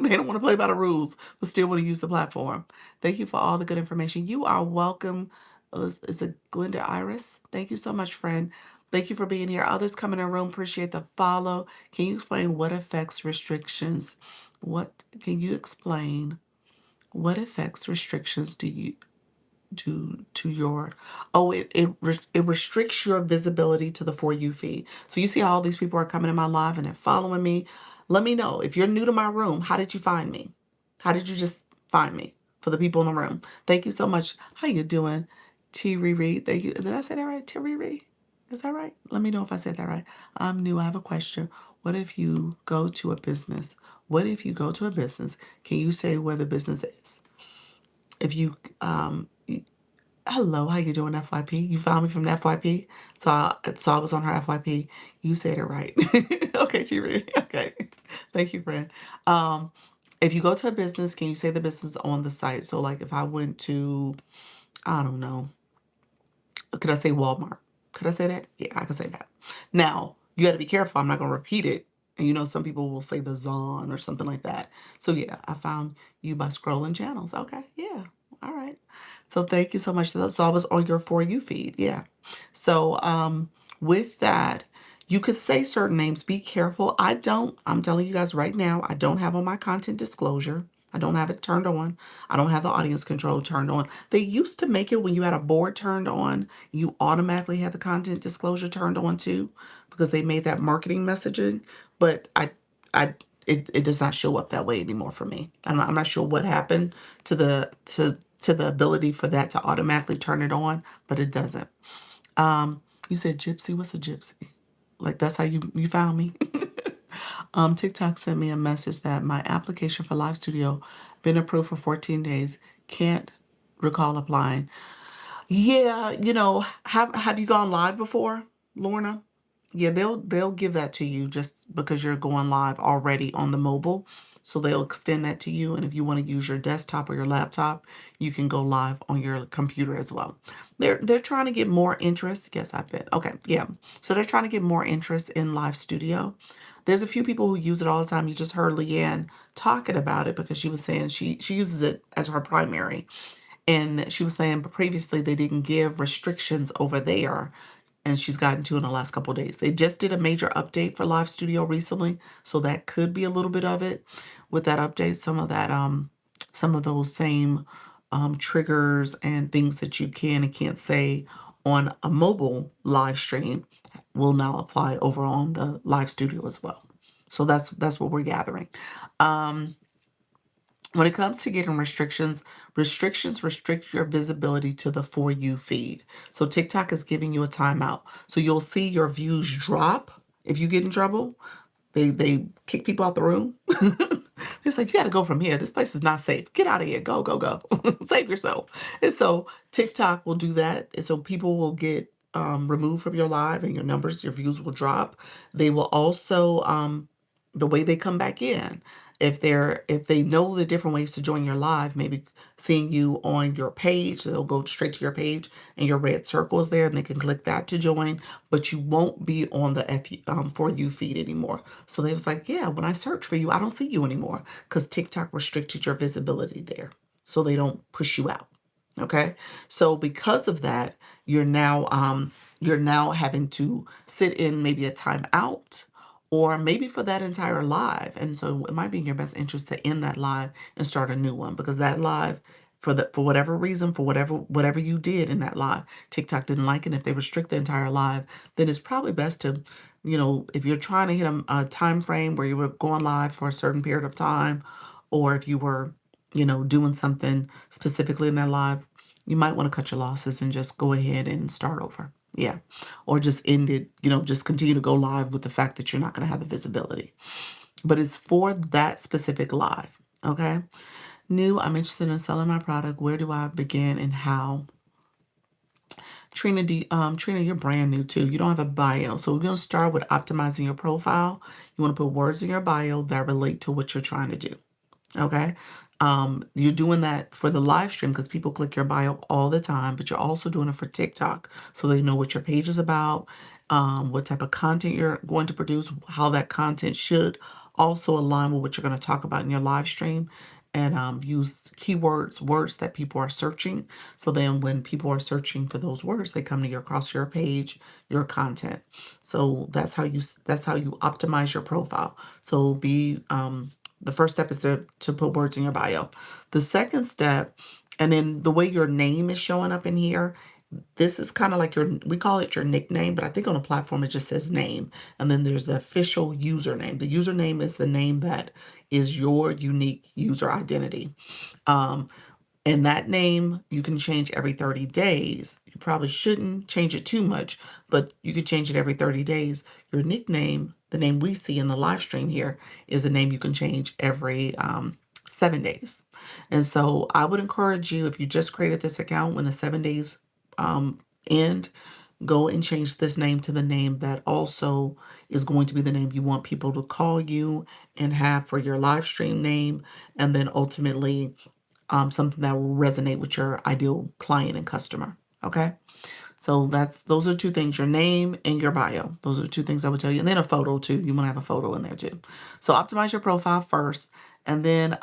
They don't want to play by the rules, but still want to use the platform. Thank you for all the good information. You are welcome. Is it Glenda Iris? Thank you so much, friend. Thank you for being here. Others come in the room. Appreciate the follow. Can you explain what affects restrictions? What can you explain? What affects restrictions do you to your it restricts your visibility to the For You feed. So you see how all these people are coming in my live and they're following me. Let me know if you're new to my room. How did you find me? How did you just find me? For the people in the room, thank you so much. How you doing, T Riri? Thank you. Did I say that right, T Riri? Is that right? Let me know if I said that right. I'm new. I have a question. What if you go to a business? What if you go to a business? Can you say where the business is? If you hello, how you doing, FYP? You found me from the FYP? So I was on her FYP. You said it right. Okay, T-Reed. Okay. Thank you, friend. Um, if you go to a business, can you say the business on the site? So like if I went to, I don't know, could I say Walmart? Could I say that? Yeah, I could say that. Now, you got to be careful. I'm not going to repeat it. And some people will say the Zon or something like that. So yeah, I found you by scrolling channels. Okay, yeah. All right. So thank you so much. So I was on your For You feed. Yeah. So with that, you could say certain names. Be careful. I'm telling you guys right now, I don't have on my content disclosure. I don't have it turned on. I don't have the audience control turned on. They used to make it when you had a board turned on, you automatically had the content disclosure turned on too, because they made that marketing messaging. But it does not show up that way anymore for me. I'm not sure what happened to the ability for that to automatically turn it on, but it doesn't. You said gypsy. What's a gypsy? Like that's how you found me. TikTok sent me a message that my application for Live Studio been approved for 14 days. Can't recall applying. Yeah, have you gone live before, Lorna? Yeah, they'll give that to you just because you're going live already on the mobile. So they'll extend that to you. And if you want to use your desktop or your laptop, you can go live on your computer as well. They're trying to get more interest. Yes, I bet. Okay, yeah. So they're trying to get more interest in Live Studio. There's a few people who use it all the time. You just heard Leanne talking about it because she was saying she uses it as her primary. And she was saying previously they didn't give restrictions over there and she's gotten to in the last couple of days. They just did a major update for Live Studio recently, so that could be a little bit of it. With that update, some of those same triggers and things that you can and can't say on a mobile live stream will now apply over on the Live Studio as well. So that's what we're gathering. Um, when it comes to getting restrictions restrict your visibility to the For You feed. So TikTok is giving you a timeout. So you'll see your views drop if you get in trouble. They kick people out the room. It's like, you got to go from here. This place is not safe. Get out of here. Go, go, go. Save yourself. And so TikTok will do that. And so people will get removed from your live, and your numbers, your views will drop. They will also, the way they come back in, if they know the different ways to join your live, maybe seeing you on your page, they'll go straight to your page and your red circle is there and they can click that to join, but you won't be on the For You feed anymore. So they was like, yeah, when I search for you, I don't see you anymore because TikTok restricted your visibility there. So they don't push you out. Okay. So because of that, you're now having to sit in maybe a timeout or maybe for that entire live. And so it might be in your best interest to end that live and start a new one, because that live, for whatever reason, for whatever you did in that live, TikTok didn't like it. If they restrict the entire live, then it's probably best to, if you're trying to hit a time frame where you were going live for a certain period of time, or if you were, doing something specifically in that live, you might want to cut your losses and just go ahead and start over. Yeah. Or just end it, just continue to go live with the fact that you're not going to have the visibility. But it's for that specific live. Okay. New, I'm interested in selling my product. Where do I begin and how? Trina, you're brand new too. You don't have a bio. So we're going to start with optimizing your profile. You want to put words in your bio that relate to what you're trying to do. Okay. You're doing that for the live stream because people click your bio all the time, but you're also doing it for TikTok so they know what your page is about, what type of content you're going to produce, how that content should also align with what you're going to talk about in your live stream, and use keywords, words that people are searching. So then when people are searching for those words, they come to across your page, your content. So that's how you optimize your profile. So the first step is to put words in your bio. The second step, and then the way your name is showing up in here, this is kind of like we call it your nickname, but I think on a platform it just says name. And then there's the official username. The username is the name that is your unique user identity. Um, and that name you can change every 30 days. You probably shouldn't change it too much, but you could change it every 30 days. Your nickname, the name we see in the live stream here, is a name you can change every 7 days. And so I would encourage you, if you just created this account, when the 7 days end, go and change this name to the name that also is going to be the name you want people to call you and have for your live stream name. And then ultimately, something that will resonate with your ideal client and customer. Okay. So those are two things, your name and your bio. Those are two things I would tell you. And then a photo too. You want to have a photo in there too. So optimize your profile first. And then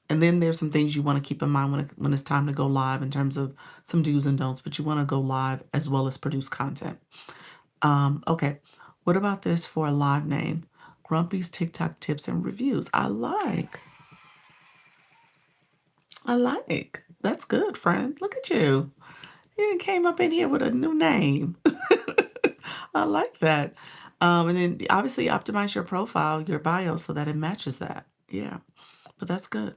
there's some things you want to keep in mind when it's time to go live in terms of some do's and don'ts, but you want to go live as well as produce content. Okay. What about this for a live name? Grumpy's TikTok tips and reviews. I like. That's good, friend. Look at you. You came up in here with a new name. I like that. And then obviously optimize your profile, your bio, so that it matches that. Yeah, but that's good.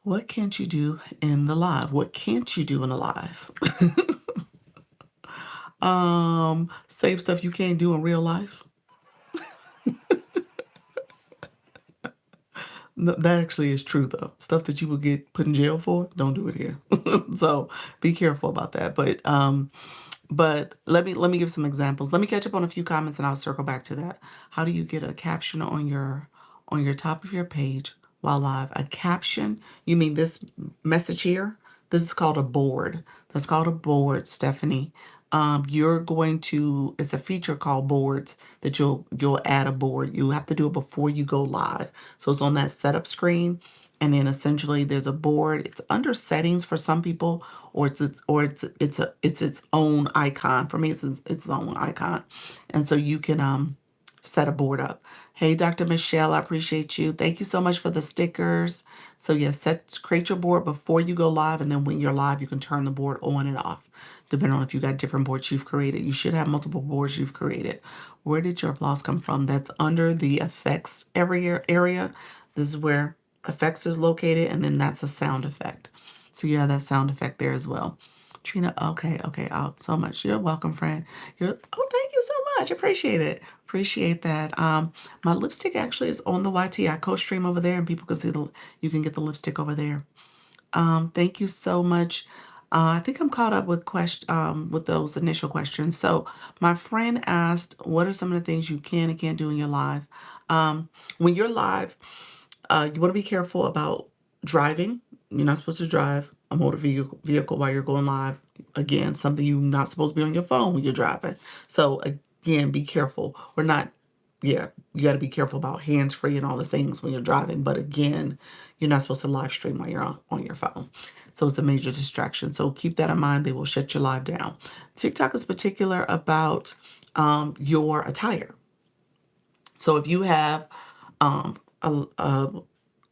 What can't you do in the live? What can't you do in the live? Same stuff you can't do in real life. No, that actually is true though. Stuff that you would get put in jail for, don't do it here. So be careful about that. But let me give some examples. Let me catch up on a few comments and I'll circle back to that. How do you get a caption on your top of your page while live? A caption? You mean this message here? This is called a board. That's called a board, Stephanie. It's a feature called boards that you'll add a board. You have to do it before you go live. So it's on that setup screen. and then essentially there's a board. It's under settings for some people, or it's its own icon. For me, its own icon, and so you can set a board up. Hey, Dr. Michelle, I appreciate you. Thank you so much for the stickers. So yes, create your board before you go live, and then when you're live, you can turn the board on and off, depending on if you got different boards you've created. You should have multiple boards you've created. Where did your applause come from? That's under the effects area. This is where effects is located, and then that's a sound effect. So you have that sound effect there as well. Trina, okay, out so much. You're welcome, friend. Thank you so much. Appreciate it. Appreciate that. My lipstick actually is on the YT. I co-stream over there, and people can see you can get the lipstick over there. Thank you so much. I think I'm caught up with those initial questions. So my friend asked, what are some of the things you can and can't do in your live? When you're live, you want to be careful about driving. You're not supposed to drive a motor vehicle while you're going live. Again, something you're not supposed to be on your phone when you're driving. So again, be careful. Or not, yeah, you got to be careful about hands-free and all the things when you're driving. But again, you're not supposed to live stream while you're on your phone. So it's a major distraction. So keep that in mind. They will shut your live down. TikTok is particular about your attire. So if you have a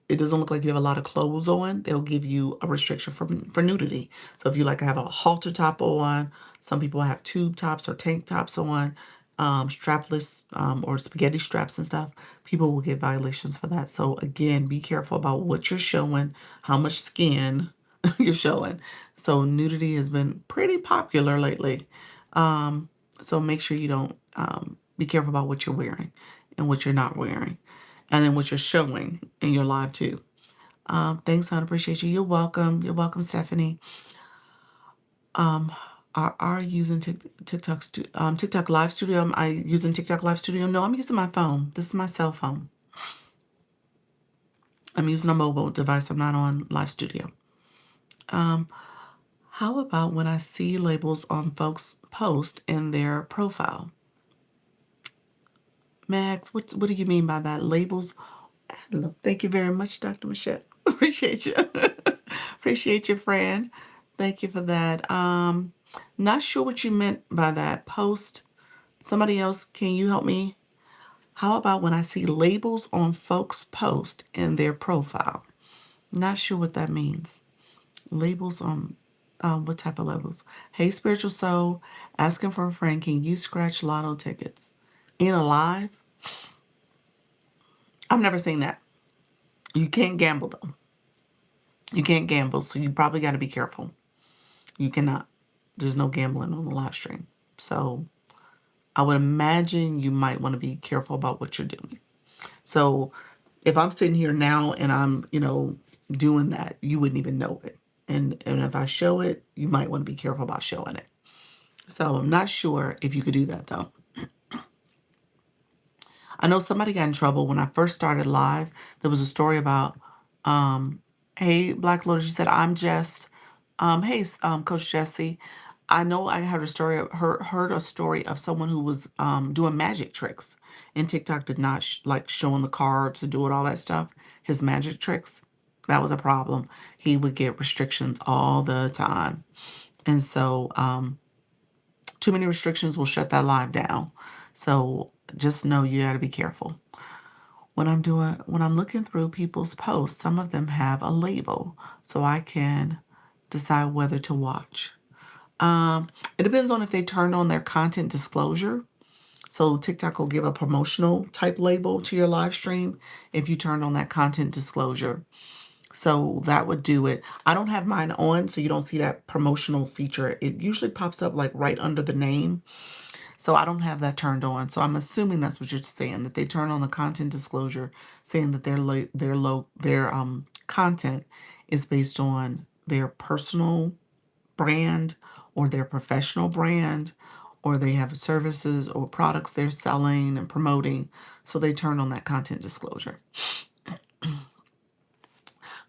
it doesn't look like you have a lot of clothes on, they'll give you a restriction for nudity. So if you like have a halter top on, some people have tube tops or tank tops on, strapless or spaghetti straps and stuff, people will get violations for that. So again, be careful about what you're showing, how much skin you're showing. So nudity has been pretty popular lately. So make sure you don't be careful about what you're wearing and what you're not wearing, and then what you're showing in your live too. Thanks, I appreciate you. You're welcome. You're welcome, Stephanie. Um, are using TikTok Live Studio? Am I using TikTok Live Studio? No, I'm using my phone. This is my cell phone. I'm using a mobile device. I'm not on Live Studio. How about when I see labels on folks' post in their profile? Max, what do you mean by that? Labels? Hello. Thank you very much, Dr. Michelle. Appreciate you. Appreciate you, friend. Thank you for that. Not sure what you meant by that. Post. Somebody else, can you help me? How about when I see labels on folks' post in their profile? Not sure what that means. Labels on what type of labels? Hey, spiritual soul, asking for a friend. Can you scratch lotto tickets in a live? I've never seen that. You can't gamble though. You can't gamble, so you probably got to be careful. You cannot. There's no gambling on the live stream. So I would imagine you might want to be careful about what you're doing. So if I'm sitting here now and I'm, doing that, you wouldn't even know it. And if I show it, you might want to be careful about showing it. So I'm not sure if you could do that though. I know somebody got in trouble when I first started live. There was a story about, hey, Black Lotus, you said, I'm just, hey, Coach Jesse. I know I heard a story, heard a story of someone who was doing magic tricks, and TikTok did not like showing the cards to do it, all that stuff. His magic tricks, that was a problem. He would get restrictions all the time. And so too many restrictions will shut that live down. So just know you got to be careful. When I'm looking through people's posts, some of them have a label so I can decide whether to watch. It depends on if they turned on their content disclosure. So TikTok will give a promotional type label to your live stream if you turned on that content disclosure. So that would do it. I don't have mine on, so you don't see that promotional feature. It usually pops up like right under the name. So I don't have that turned on. So I'm assuming that's what you're saying, that they turn on the content disclosure, saying that their content is based on their personal brand or their professional brand, or they have services or products they're selling and promoting. So they turn on that content disclosure.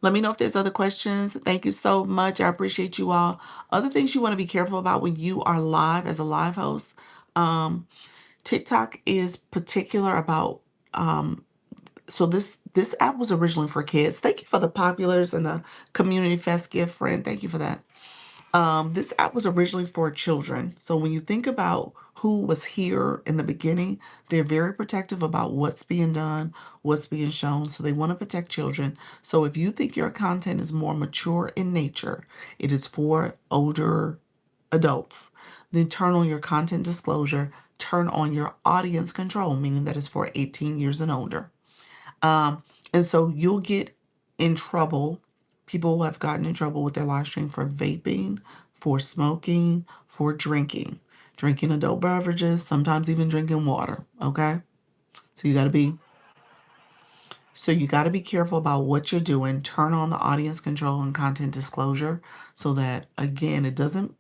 Let me know if there's other questions. Thank you so much. I appreciate you all. Other things you want to be careful about when you are live as a live host. TikTok is particular about so this app was originally for kids. Thank you for the populars and the community fest gift, friend. Thank you for that. This app was originally for children. So when you think about who was here in the beginning, they're very protective about what's being done, what's being shown. So they want to protect children. So if you think your content is more mature in nature, it is for older adults. Then turn on your content disclosure, turn on your audience control, meaning that it's for 18 years and older. Um, and so you'll get in trouble. People have gotten in trouble with their live stream for vaping, for smoking, for drinking adult beverages, sometimes even drinking water. Okay. So you got to be careful about what you're doing. Turn on the audience control and content disclosure so that again, it doesn't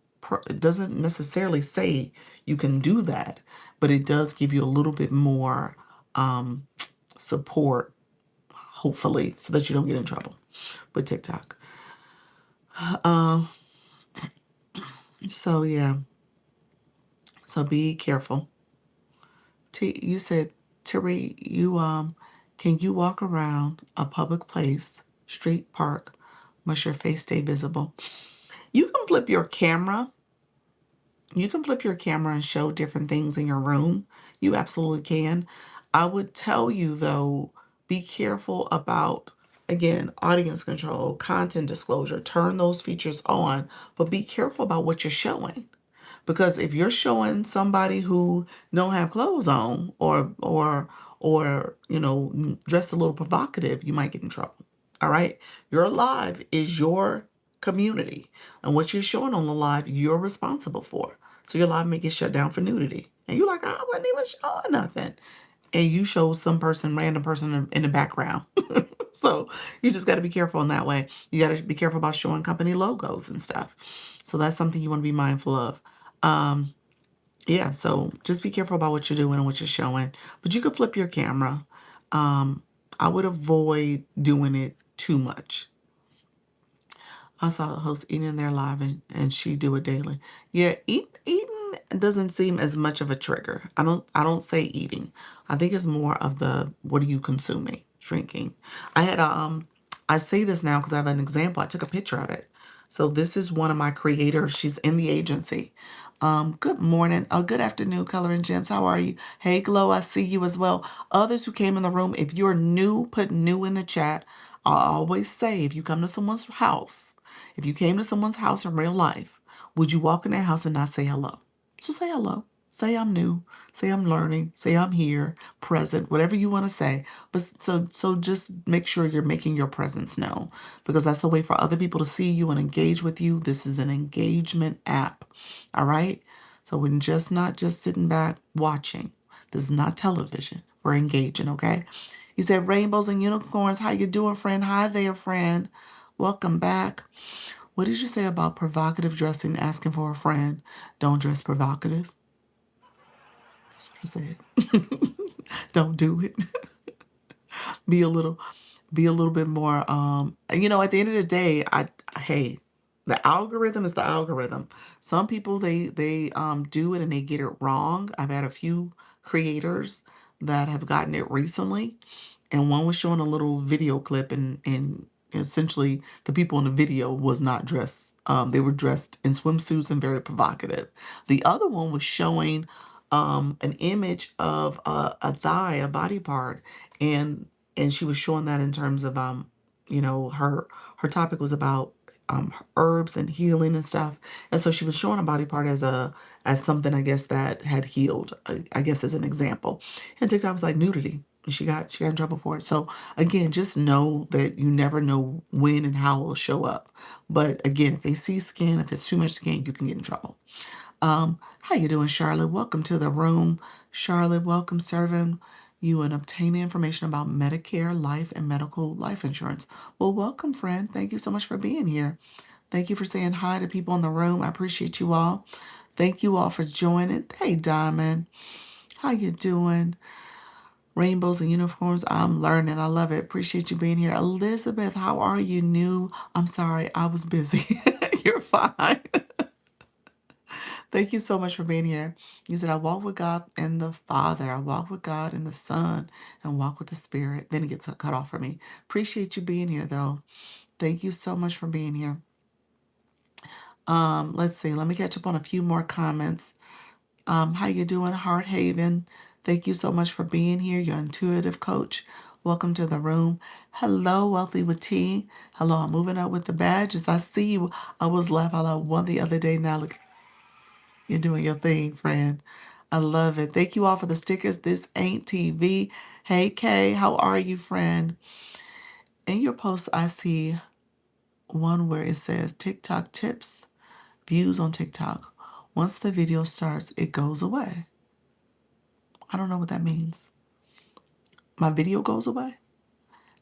necessarily say you can do that, but it does give you a little bit more support, hopefully, so that you don't get in trouble with TikTok. Um, so yeah, so be careful. You said, Terry, can you walk around a public place, street, park, must your face stay visible? You can flip your camera. You can flip your camera and show different things in your room. You absolutely can. I would tell you though, be careful about, again, audience control, content disclosure, turn those features on, but be careful about what you're showing. Because if you're showing somebody who don't have clothes on or dressed a little provocative, you might get in trouble. All right? Your live is your community. And what you're showing on the live, you're responsible for. So your live may get shut down for nudity. And you're like, I wasn't even showing nothing. And you show some person, random person in the background. So you just got to be careful in that way. You got to be careful about showing company logos and stuff. So that's something you want to be mindful of. Um, yeah, so just be careful about what you're doing and what you're showing. But you can flip your camera. I would avoid doing it too much. I saw a host eating in their live and she do it daily. Yeah, eating doesn't seem as much of a trigger. I don't say eating. I think it's more of the what are you consuming, drinking. I had I say this now because I have an example. I took a picture of it. So this is one of my creators. She's in the agency. Good morning. Oh, good afternoon, Color and Gems. How are you? Hey, Glow, I see you as well. Others who came in the room, if you're new, put new in the chat. I always say if you come to someone's house, if you came to someone's house in real life, would you walk in their house and not say hello? So say hello. Say I'm new. Say I'm learning. Say I'm here, present, whatever you want to say. But so just make sure you're making your presence known because that's a way for other people to see you and engage with you. This is an engagement app. All right? So we're just not just sitting back watching. This is not television. We're engaging, okay? You said rainbows and unicorns. How you doing, friend? Hi there, friend. Welcome back. What did you say about provocative dressing, asking for a friend? Don't dress provocative. That's what I said. Don't do it. Be a little be a little bit more at the end of the day, hey, the algorithm is the algorithm. Some people they do it and they get it wrong. I've had a few creators that have gotten it recently, and one was showing a little video clip and essentially the people in the video was not dressed. They were dressed in swimsuits and very provocative. The other one was showing an image of a thigh, a body part, and she was showing that in terms of her topic was about herbs and healing and stuff, and so she was showing a body part as something I guess that had healed, I guess as an example, and TikTok was like nudity. And she got in trouble for it. So again, just know that you never know when and how it will show up. But again, if they see skin, if it's too much skin, you can get in trouble. How you doing, Charlotte? Welcome to the room. Charlotte, welcome serving you and obtaining information about Medicare, life, and medical life insurance. Well, welcome, friend. Thank you so much for being here. Thank you for saying hi to people in the room. I appreciate you all. Thank you all for joining. Hey, Diamond. How you doing? Rainbows and uniforms. I'm learning. I love it. Appreciate you being here. Elizabeth, how are you? New. I'm sorry. I was busy. You're fine. Thank you so much for being here. You said, I walk with God and the Father. I walk with God and the Son and walk with the Spirit. Then it gets cut off for me. Appreciate you being here, though. Thank you so much for being here. Let's see. Let me catch up on a few more comments. How you doing, Heart Haven? Thank you so much for being here. Your intuitive coach. Welcome to the room. Hello, Wealthy with T. Hello, I'm moving up with the badges. I see you. I was laughing out loud one the other day. Now look, you're doing your thing, friend. I love it. Thank you all for the stickers. This ain't TV. Hey, Kay, how are you, friend? In your post, I see one where it says TikTok tips, views on TikTok. Once the video starts, it goes away. I don't know what that means. My video goes away?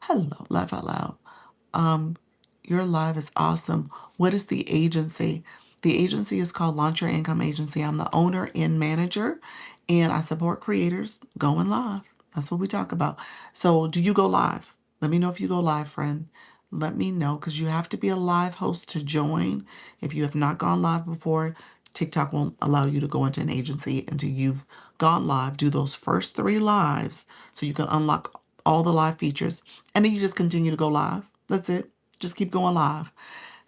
Hello, laugh out loud. Um, your live is awesome. What is the agency? The agency is called Launch Your Income Agency. I'm the owner and manager, and I support creators going live. That's what we talk about. So, do you go live? Let me know if you go live, friend. Let me know because you have to be a live host to join. If you have not gone live before, TikTok won't allow you to go into an agency until you've gone live. Do those first 3 lives so you can unlock all the live features. And then you just continue to go live. That's it. Just keep going live.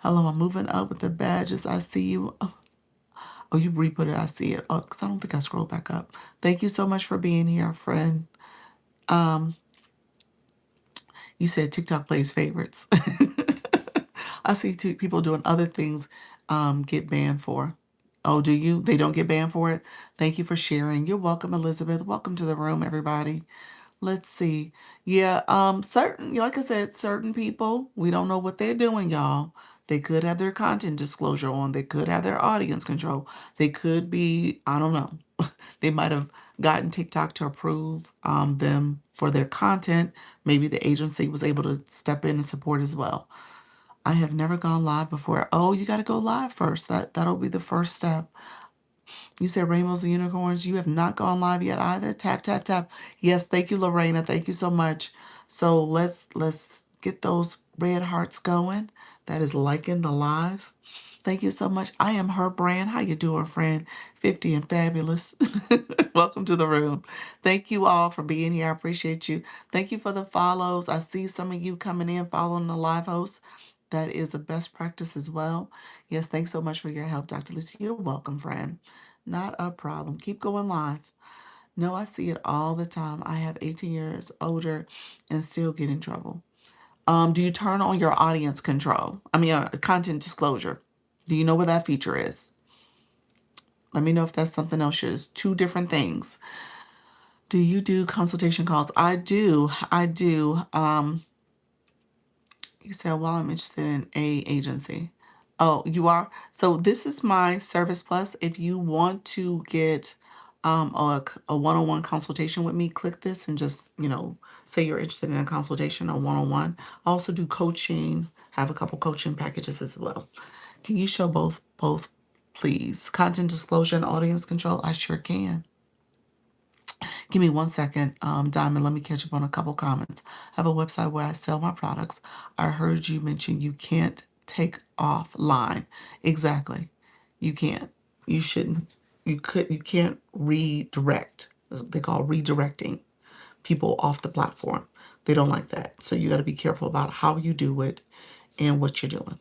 Hello, I'm moving up with the badges. I see you. Oh, you re-put it. I see it. Oh, because I don't think I scrolled back up. Thank you so much for being here, friend. Um, you said TikTok plays favorites. I see people doing other things get banned for. Oh, do you? They don't get banned for it? Thank you for sharing. You're welcome, Elizabeth. Welcome to the room, everybody. Let's see. Yeah, certain, like I said, certain people, we don't know what they're doing, y'all. They could have their content disclosure on. They could have their audience control. They could be, I don't know. They might have gotten TikTok to approve them for their content. Maybe the agency was able to step in and support as well. I have never gone live before. Oh, you got to go live first. That'll be the first step. You said rainbows and unicorns. You have not gone live yet either. Tap, tap, tap. Yes, thank you, Lorena. Thank you so much. So let's get those red hearts going. That is liking the live. Thank you so much. I am her brand. How you doing, friend? 50 and fabulous. Welcome to the room. Thank you all for being here. I appreciate you. Thank you for the follows. I see some of you coming in following the live host. That is a best practice as well. Yes, thanks so much for your help, Dr. Lisa. You're welcome, friend. Not a problem. Keep going live. No, I see it all the time. I have 18 years older and still get in trouble. Do you turn on your audience control? Content disclosure. Do you know what that feature is? Let me know if that's something else. It's 2 different things. Do you do consultation calls? I do. I do. You said, well, I'm interested in a agency. Oh, you are? So this is my Service Plus. If you want to get a one-on-one consultation with me, click this and just, say you're interested in a consultation, a one-on-one. I also do coaching, have a couple coaching packages as well. Can you show both, please? Content disclosure and audience control? I sure can. Give me 1 second, Diamond. Let me catch up on a couple comments. I have a website where I sell my products. I heard you mention you can't take offline. Exactly. You can't. You shouldn't. You can't redirect. That's what they call redirecting people off the platform. They don't like that. So you got to be careful about how you do it and what you're doing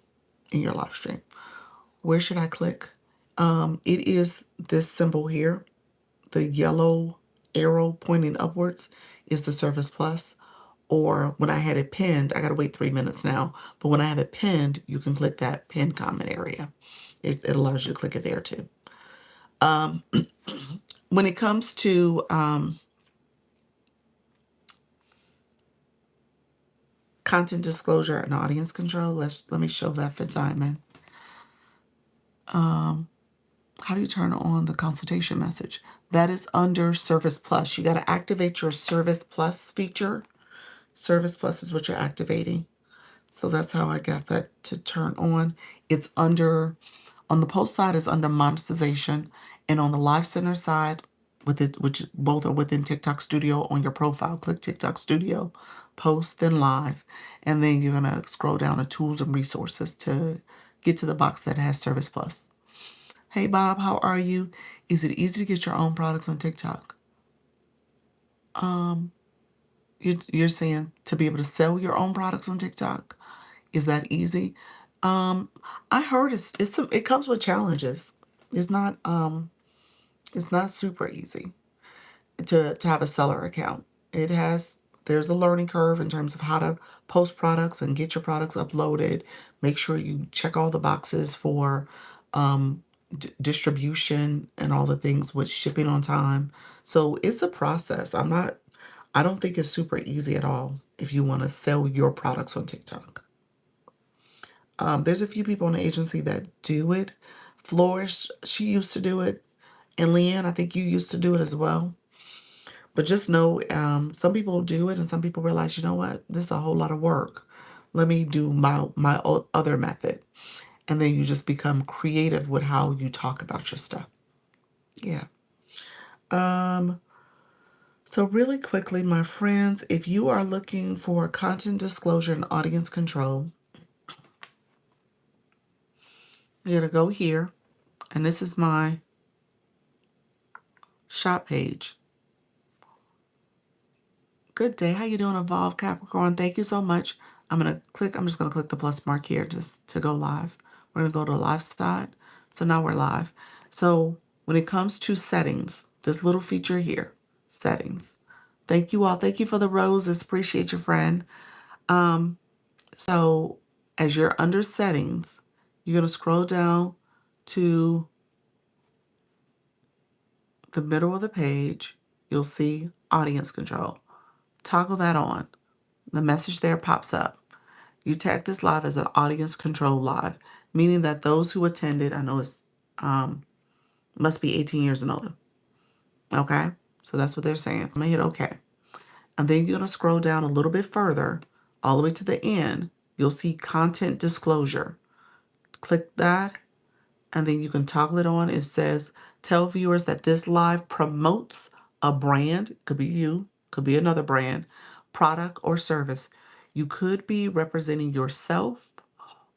in your live stream. Where should I click? It is this symbol here. The yellow arrow pointing upwards is the Service Plus. Or when I had it pinned, I got to wait 3 minutes now. But when I have it pinned, you can click that pinned comment area. It allows you to click it there too. When it comes to content disclosure and audience control, let me show that for Diamond. How do you turn on the consultation message? That is under Service Plus. You got to activate your Service Plus feature. Service Plus is what you're activating. So that's how I got that to turn on. It's on the post side is under monetization, and on the Live Center side, which both are within TikTok Studio on your profile, click TikTok Studio, post, then live, and then you're gonna scroll down to tools and resources to get to the box that has Service Plus. Hey Bob, how are you? Is it easy to get your own products on TikTok? Um, you're saying to be able to sell your own products on TikTok? Is that easy? Um, I heard it comes with challenges. It's not it's not super easy to have a seller account. It has there's a learning curve in terms of how to post products and get your products uploaded. Make sure you check all the boxes for distribution and all the things with shipping on time. So it's a process. I don't think it's super easy at all if you want to sell your products on TikTok. There's a few people in the agency that do it. Flourish, she used to do it. And Leanne, I think you used to do it as well. But just know, some people do it and some people realize, you know what, this is a whole lot of work. Let me do my other method. And then you just become creative with how you talk about your stuff. Yeah. Um, so really quickly, my friends, if you are looking for content disclosure and audience control, you're gonna go here, and this is my shop page. Good day. How you doing, Evolve Capricorn? Thank you so much. I'm just gonna click the plus mark here just to go live. We're gonna go to live side. So now we're live. So when it comes to settings, this little feature here, settings. Thank you all. Thank you for the roses. Appreciate your friend. Um, so as you're under settings, you're gonna scroll down to the middle of the page. You'll see audience control. Toggle that on. The message there pops up. You tag this live as an audience control live, meaning that those who attended, I know it's must be 18 years and older. Okay? So that's what they're saying. So I'm gonna hit OK. And then you're gonna scroll down a little bit further, all the way to the end. You'll see content disclosure. Click that, and then you can toggle it on. It says, tell viewers that this live promotes a brand, could be you, could be another brand, product, or service. You could be representing yourself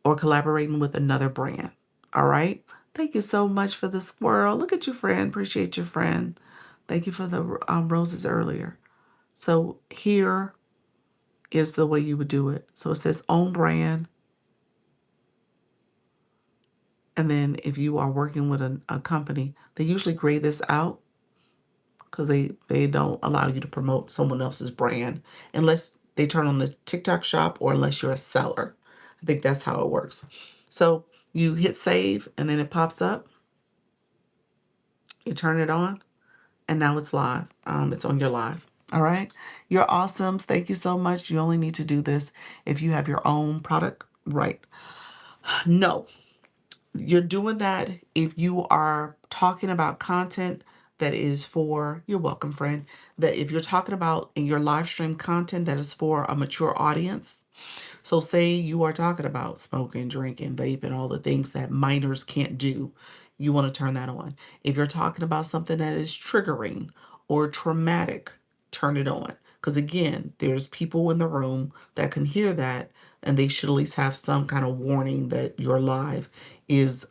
or collaborating with another brand. All right. Thank you so much for the squirrel. Look at you, friend. Appreciate your friend. Thank you for the roses earlier. So here is the way you would do it. So it says own brand. And then if you are working with a company, they usually grade this out because they don't allow you to promote someone else's brand unless they turn on the TikTok shop or unless you're a seller. I think that's how it works. So you hit save and then it pops up. You turn it on and now it's live. It's on your live. All right. You're awesome. Thank you so much. You only need to do this if you have your own product. Right. No, you're doing that if you are talking about content that is for, you're welcome, friend, that if you're talking about in your live stream content that is for a mature audience. So say you are talking about smoking, drinking, vaping, all the things that minors can't do, you want to turn that on. If you're talking about something that is triggering or traumatic, turn it on. Because again, there's people in the room that can hear that, and they should at least have some kind of warning that your live is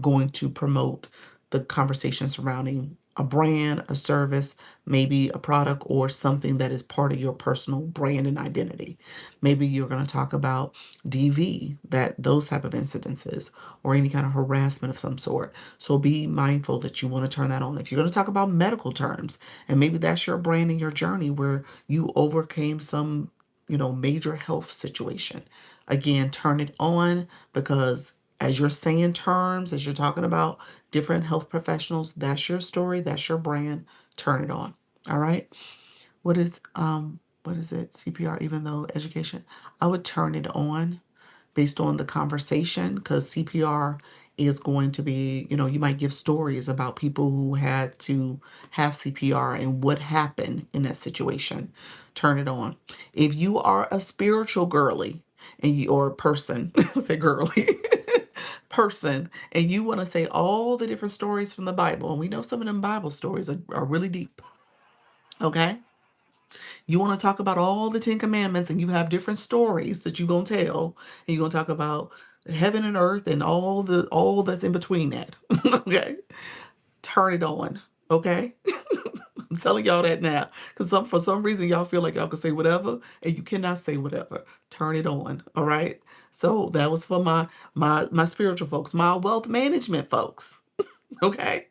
going to promote the conversation surrounding a brand, a service, maybe a product, or something that is part of your personal brand and identity. Maybe you're going to talk about DV, that those type of incidences, or any kind of harassment of some sort. So be mindful that you want to turn that on. If you're going to talk about medical terms, and maybe that's your brand and your journey where you overcame some, major health situation. Again, turn it on because as you're saying terms, as you're talking about different health professionals, that's your story, that's your brand. Turn it on. All right. What is it? CPR, even though education, I would turn it on based on the conversation because CPR is going to be, you might give stories about people who had to have CPR and what happened in that situation. Turn it on. If you are a spiritual girly and you or person, I say girly person, and you want to say all the different stories from the Bible, and we know some of them Bible stories are really deep. Okay. You want to talk about all the 10 Commandments and you have different stories that you're going to tell. And you're going to talk about heaven and earth and all that's in between that. Okay, turn it on. Okay, I'm telling y'all that now because for some reason y'all feel like y'all can say whatever and you cannot say whatever. Turn it on. All right. So that was for my spiritual folks, my wealth management folks. Okay,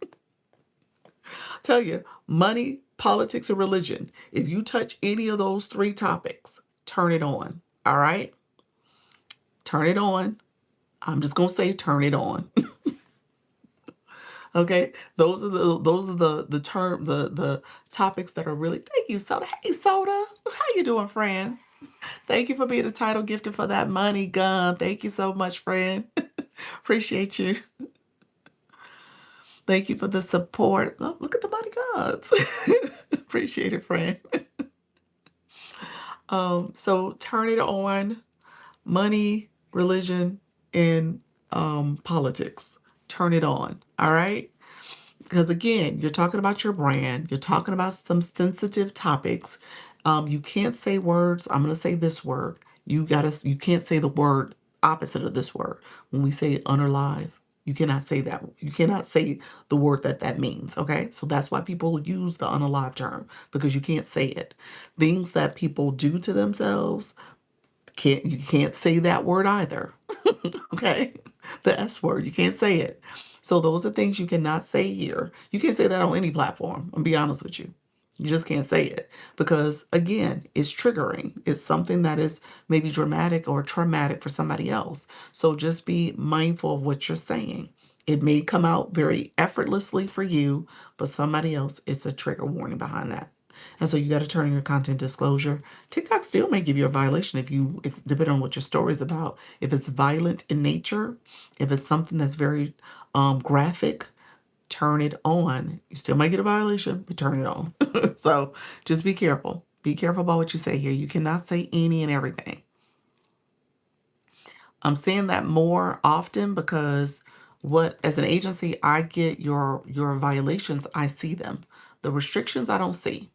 tell you, money, politics, and religion. If you touch any of those three topics, turn it on. All right, turn it on. I'm just gonna say turn it on. Okay, those are the term the topics that are really. Thank you, Soda. Hey, Soda, how you doing, friend? Thank you for being a title gifted for that money gun. Thank you so much, friend. Appreciate you. Thank you for the support. Oh, look at the money gods. Appreciate it, friend. So turn it on. Money, religion, and politics. Turn it on. All right. Because again, you're talking about your brand, you're talking about some sensitive topics. You can't say words. I'm going to say this word. You can't say the word opposite of this word. When we say unalive, you cannot say that. You cannot say the word that means. Okay. So that's why people use the unalive term because you can't say it. Things that people do to themselves, you can't say that word either. Okay. The S word, you can't say it. So those are things you cannot say here. You can't say that on any platform. I'll be honest with you. You just can't say it because again, it's triggering. It's something that is maybe dramatic or traumatic for somebody else. So just be mindful of what you're saying. It may come out very effortlessly for you, but somebody else, it's a trigger warning behind that. And so you got to turn on your content disclosure. TikTok still may give you a violation if depending on what your story is about. If it's violent in nature, if it's something that's very graphic, turn it on. You still might get a violation, but turn it on. So just be careful. Be careful about what you say here. You cannot say any and everything. I'm saying that more often because as an agency, I get your violations, I see them. The restrictions I don't see.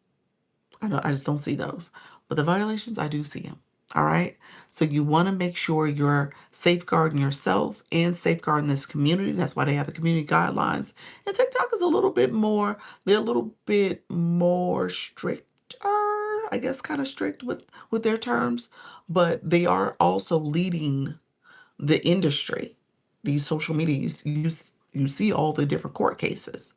I just don't see those. But the violations, I do see them. All right. So you want to make sure you're safeguarding yourself and safeguarding this community. That's why they have the community guidelines. And TikTok is a little bit more, they're a little bit more stricter, I guess, kind of strict with their terms, but they are also leading the industry. These social medias, you see all the different court cases.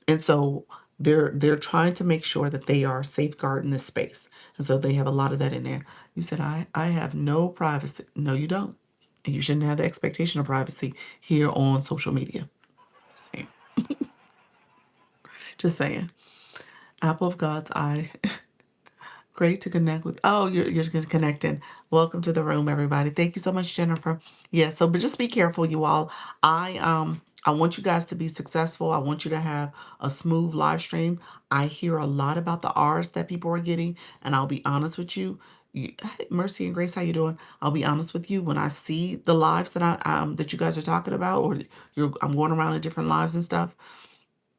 And so they're trying to make sure that they are safeguarding this space. And so they have a lot of that in there. You said, I have no privacy. No, you don't. And you shouldn't have the expectation of privacy here on social media. Just saying. Just saying. Apple of God's eye. Great to connect with. Oh, you're just connecting. Welcome to the room, everybody. Thank you so much, Jennifer. Yeah, so but just be careful, you all. I want you guys to be successful. I want you to have a smooth live stream. I hear a lot about the R's that people are getting, and I'll be honest with you. Hey, Mercy and Grace, how you doing? I'll be honest with you. When I see the lives that you guys are talking about, or I'm going around in different lives and stuff.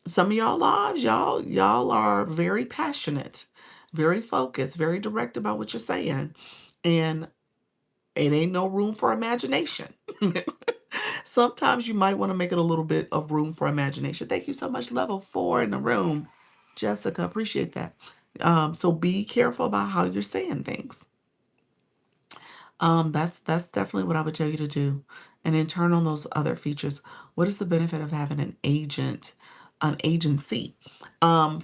Some of y'all lives, y'all are very passionate, very focused, very direct about what you're saying. And it ain't no room for imagination. Sometimes you might want to make it a little bit of room for imagination. Thank you so much, level 4 in the room. Jessica, appreciate that. So be careful about how you're saying things. That's definitely what I would tell you to do. And then turn on those other features. What is the benefit of having an agency? Um,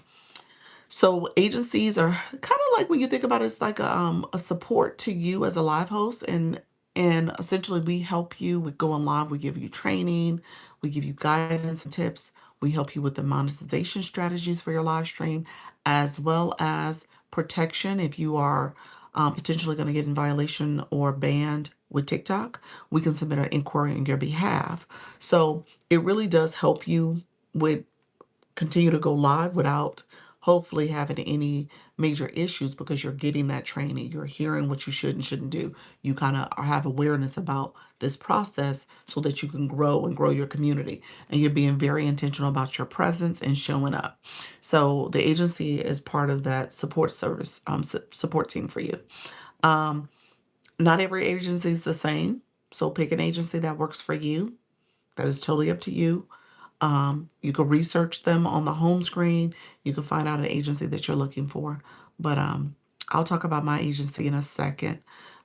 So agencies are kind of like when you think about it, it's like a support to you as a live host, and essentially we help you with going live. We give you training, we give you guidance and tips. We help you with the monetization strategies for your live stream, as well as protection if you are potentially going to get in violation or banned with TikTok. We can submit an inquiry on your behalf. So it really does help you with continue to go live without hopefully having any major issues because you're getting that training. You're hearing what you should and shouldn't do. You kind of have awareness about this process so that you can grow and grow your community. And you're being very intentional about your presence and showing up. So the agency is part of that support support team for you. Um, Not every agency is the same. So pick an agency that works for you. That is totally up to you. You can research them on the home screen. You can find out an agency that you're looking for. But I'll talk about my agency in a second.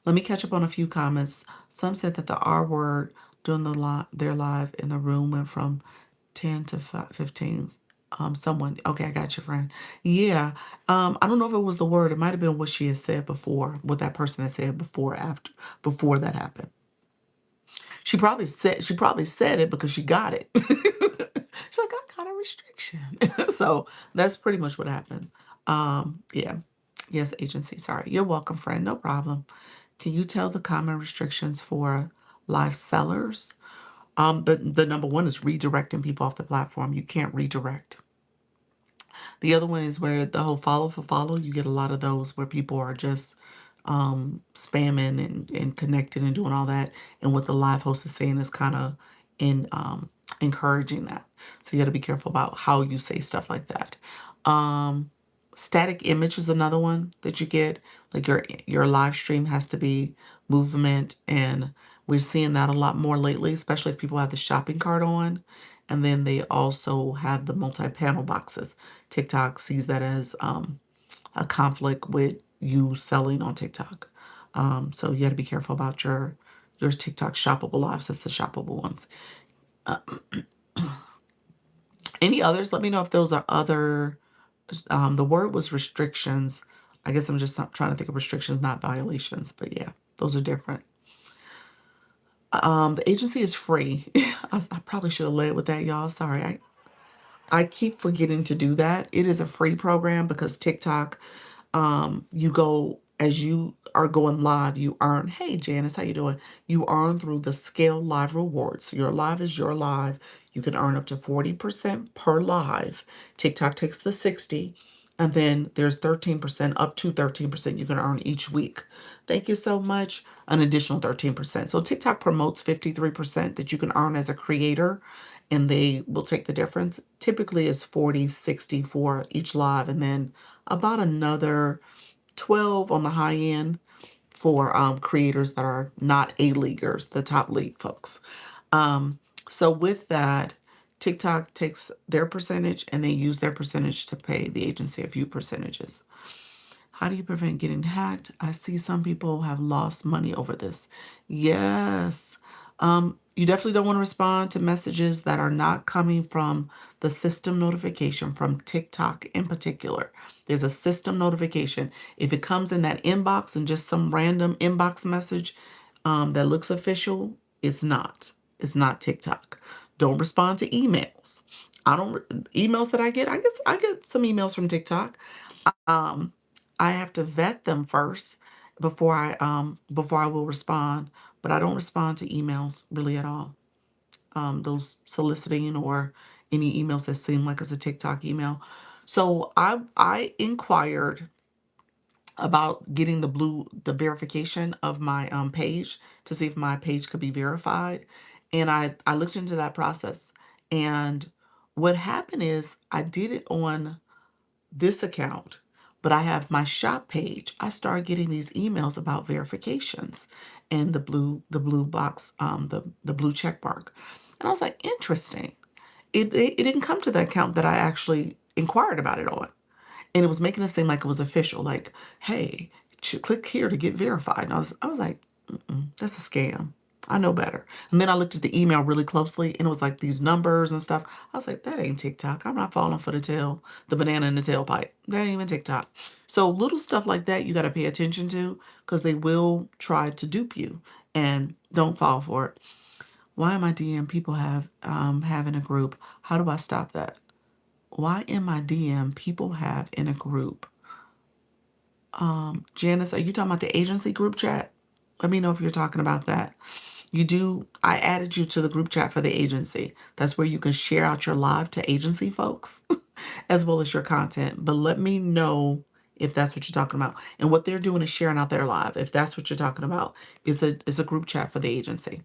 Let me catch up on a few comments. Some said that the R word during their live in the room went from 10 to 15. Okay, I got your friend. Yeah. I don't know if it was the word. It might have been what she had said before, what that person had said before that happened. She probably said it because she got it. She's like, I got a restriction. So that's pretty much what happened. Yeah. Yes, agency. Sorry. You're welcome, friend. No problem. Can you tell the common restrictions for live sellers? The number one is redirecting people off the platform. You can't redirect. The other one is where the whole follow for follow, you get a lot of those where people are just spamming and connecting and doing all that. And what the live host is saying is kind of encouraging that. So you got to be careful about how you say stuff like that. Um, Static image is another one that you get. Like your live stream has to be movement, and we're seeing that a lot more lately, especially if people have the shopping cart on. And then they also have the multi-panel boxes. TikTok sees that as a conflict with you selling on TikTok. So you got to be careful about your TikTok shoppable lives. That's the shoppable ones. Any others? Let me know if those are other. The word was restrictions. I guess I'm just not trying to think of restrictions, not violations. But yeah, those are different. The agency is free. I probably should have led with that, y'all. Sorry. I keep forgetting to do that. It is a free program because TikTok, you go as you are going live, you earn, hey Janice, how you doing? You earn through the scale live rewards. So your live is your live. You can earn up to 40% per live. TikTok takes the 60, and then there's 13%, up to 13% you can earn each week. Thank you so much. An additional 13%. So TikTok promotes 53% that you can earn as a creator, and they will take the difference. Typically it's 40, 60 for each live, and then about another 12 on the high end for creators that are not A-leaguers, the top league folks. Um, so with that, TikTok takes their percentage and they use their percentage to pay the agency a few percentages. How do you prevent getting hacked? I see some people have lost money over this. Yes. You definitely don't want to respond to messages that are not coming from the system notification from TikTok in particular. There's a system notification. If it comes in that inbox and just some random inbox message that looks official, it's not. It's not TikTok. Don't respond to emails. I don't emails that I get some emails from TikTok. Um, I have to vet them first before I will respond, but I don't respond to emails really at all. Those soliciting or any emails that seem like it's a TikTok email. So I inquired about getting the verification of my page to see if my page could be verified, and I looked into that process. And what happened is I did it on this account, but I have my shop page. I started getting these emails about verifications and the blue box, the blue check mark. And I was like, interesting. It didn't come to the account that I actually inquired about it on. And it was making it seem like it was official, like, hey, click here to get verified. And I was like, that's a scam. I know better. And then I looked at the email really closely and it was like these numbers and stuff. I was like, that ain't TikTok. I'm not falling for the banana in the tailpipe. That ain't even TikTok. So little stuff like that you got to pay attention to because they will try to dupe you, and don't fall for it. Why am I DM people having a group? How do I stop that? Why in my DM people have in a group? Janice, are you talking about the agency group chat? Let me know if you're talking about that. I added you to the group chat for the agency. That's where you can share out your live to agency folks as well as your content. But let me know if that's what you're talking about. And what they're doing is sharing out their live. If that's what you're talking about, it's a group chat for the agency.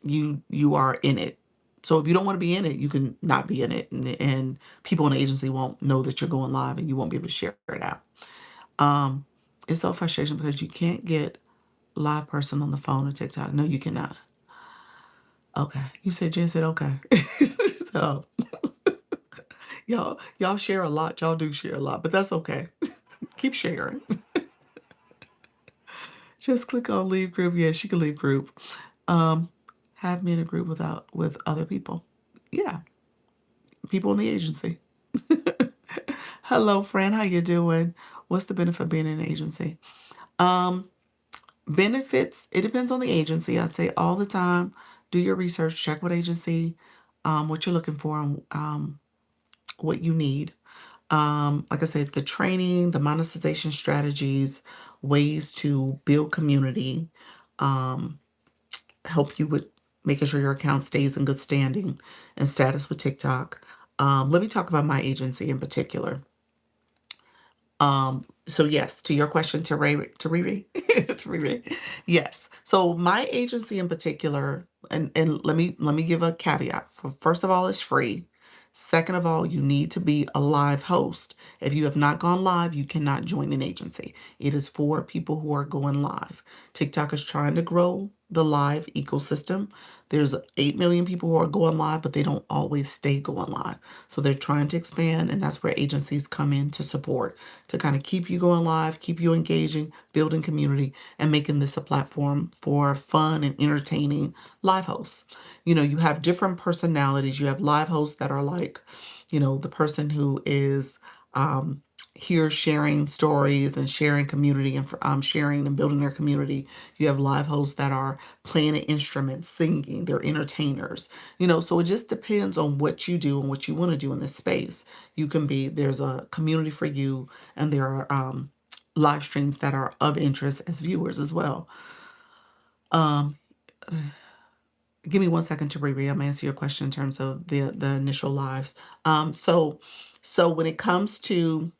You are in it. So if you don't want to be in it, you can not be in it, and people in the agency won't know that you're going live and you won't be able to share it out. It's so frustrating because you can't get live person on the phone or TikTok. No, you cannot. Okay. You said Jen said okay. So y'all share a lot. Y'all do share a lot, but that's okay. Keep sharing. Just click on leave group. Yeah, she can leave group. Um, have me in a group with other people. Yeah, people in the agency. Hello, friend. How you doing? What's the benefit of being in an agency? Um, Benefits, it depends on the agency. I say all the time, do your research, check what agency, what you're looking for, and what you need. Like I said, the training, the monetization strategies, ways to build community, um, help you with making sure your account stays in good standing and status with TikTok. Let me talk about my agency in particular. So yes, to your question, to Riri, to Riri, yes. So my agency in particular, and let me give a caveat. First of all, it's free. Second of all, you need to be a live host. If you have not gone live, you cannot join an agency. It is for people who are going live. TikTok is trying to grow the live ecosystem. There's 8 million people who are going live, but they don't always stay going live. So they're trying to expand, and that's where agencies come in to support, to kind of keep you going live, keep you engaging, building community, and making this a platform for fun and entertaining live hosts. You have different personalities. You have live hosts that are like, the person who is um, here sharing stories and sharing community and sharing and building their community. You have live hosts that are playing an instrument, singing, they're entertainers. So it just depends on what you do and what you want to do in this space. There's a community for you, and there are live streams that are of interest as viewers as well. Um, Give me one second to reread. I'm gonna answer your question in terms of the initial lives. So when it comes to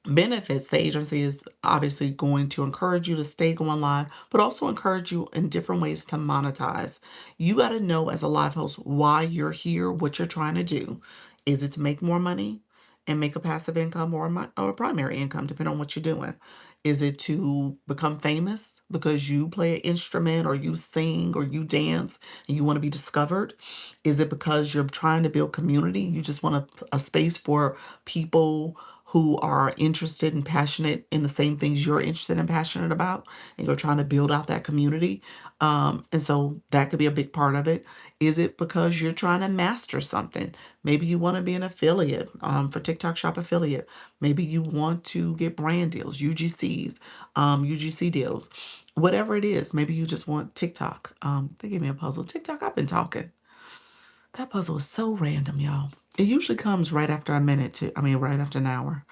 benefits, the agency is obviously going to encourage you to stay going live, but also encourage you in different ways to monetize. You got to know as a live host why you're here, what you're trying to do. Is it to make more money and make a passive income, or a primary income, depending on what you're doing? Is it to become famous because you play an instrument or you sing or you dance and you want to be discovered? Is it because you're trying to build community? You just want a space for people who are interested and passionate in the same things you're interested and passionate about, and you're trying to build out that community. And so that could be a big part of it. Is it because you're trying to master something? Maybe you want to be an affiliate for TikTok Shop affiliate. Maybe you want to get brand deals, UGCs, UGC deals, whatever it is. Maybe you just want TikTok. They gave me a puzzle. TikTok, I've been talking. That puzzle is so random, y'all. It usually comes right after a minute right after an hour.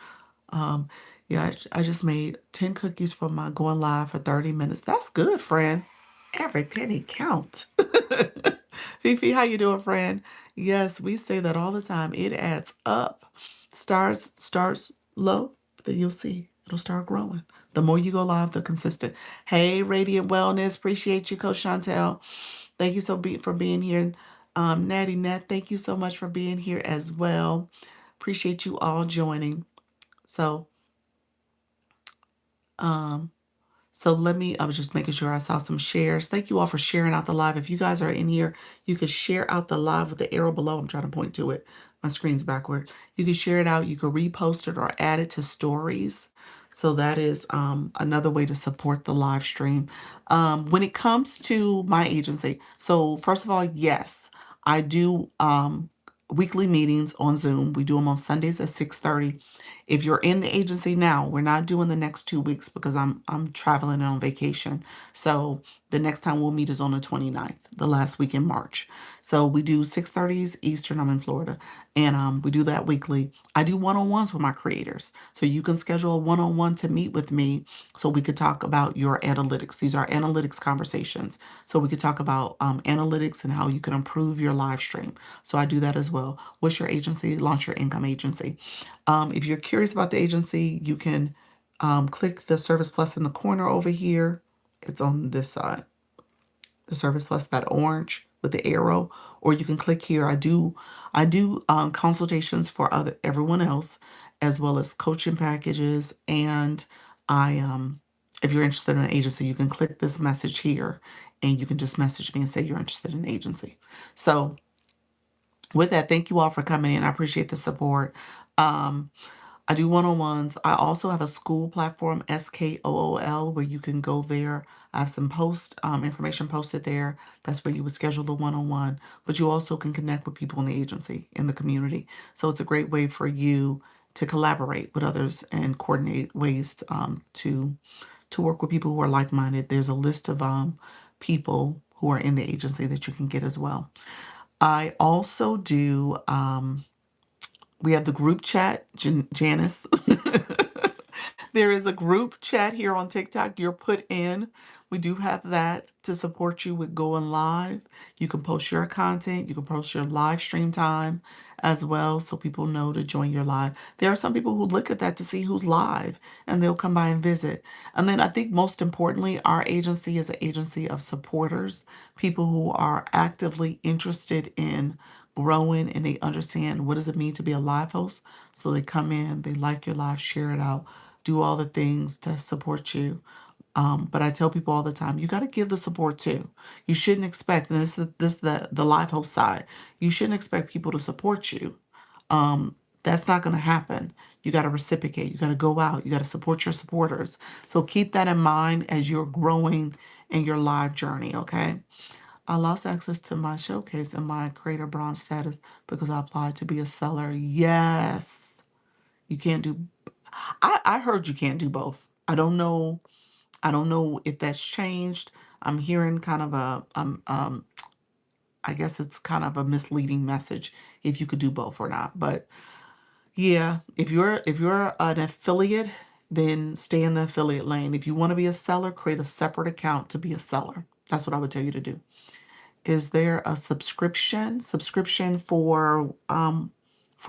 Um, yeah, I just made 10 cookies for my going live for 30 minutes. That's good, friend. Every penny counts. Fifi, how you doing, friend? Yes, we say that all the time. It adds up. Starts low, then you'll see it'll start growing. The more you go live, the consistent. Hey, Radiant Wellness, appreciate you, Coach Chantel. Thank you for being here. Natty Nat, thank you so much for being here as well. Appreciate you all joining. So, um, I was just making sure I saw some shares. Thank you all for sharing out the live. If you guys are in here, you could share out the live with the arrow below. I'm trying to point to it. My screen's backward. You can share it out. You can repost it or add it to stories. So that is another way to support the live stream. When it comes to my agency, so first of all, yes, I do weekly meetings on Zoom. We do them on Sundays at 6:30. If you're in the agency now, we're not doing the next 2 weeks because I'm traveling and on vacation. So the next time we'll meet is on the 29th, the last week in March. So we do 6:30s Eastern. I'm in Florida, and we do that weekly. I do one-on-ones with my creators. So you can schedule a one-on-one to meet with me so we could talk about your analytics. These are analytics conversations. So we could talk about analytics and how you can improve your live stream. So I do that as well. What's your agency? Launch your income agency. If you're curious about the agency, you can click the Service Plus in the corner over here. It's on this side, the Service Plus, that orange with the arrow, or you can click here. I do consultations for everyone else, as well as coaching packages. And I if you're interested in an agency, you can click this message here, and you can just message me and say you're interested in agency. So with that, thank you all for coming in. I appreciate the support. Um, I do one-on-ones. I also have a school platform, SKOOL, where you can go there. I have some information posted there. That's where you would schedule the one-on-one. But you also can connect with people in the agency, in the community. So it's a great way for you to collaborate with others and coordinate ways to work with people who are like-minded. There's a list of people who are in the agency that you can get as well. I also do. We have the group chat, Janice. There is a group chat here on TikTok. You're put in. We do have that to support you with going live. You can post your content. You can post your live stream time as well so people know to join your live. There are some people who look at that to see who's live and they'll come by and visit. And then I think most importantly, our agency is an agency of supporters, people who are actively interested in growing and they understand what does it mean to be a live host. So they come in, they like your live, share it out, do all the things to support you. But I tell people all the time, you got to give the support too. You shouldn't expect, and this is the live host side. You shouldn't expect people to support you. That's not going to happen. You got to reciprocate. You got to go out. You got to support your supporters. So keep that in mind as you're growing in your live journey. Okay. I lost access to my showcase and my creator bronze status because I applied to be a seller. Yes, you can't do. I heard you can't do both. I don't know. I don't know if that's changed. I'm hearing kind of I guess it's kind of a misleading message if you could do both or not. But yeah, if you're an affiliate, then stay in the affiliate lane. If you want to be a seller, create a separate account to be a seller. That's what I would tell you to do. Is there a subscription? Subscription for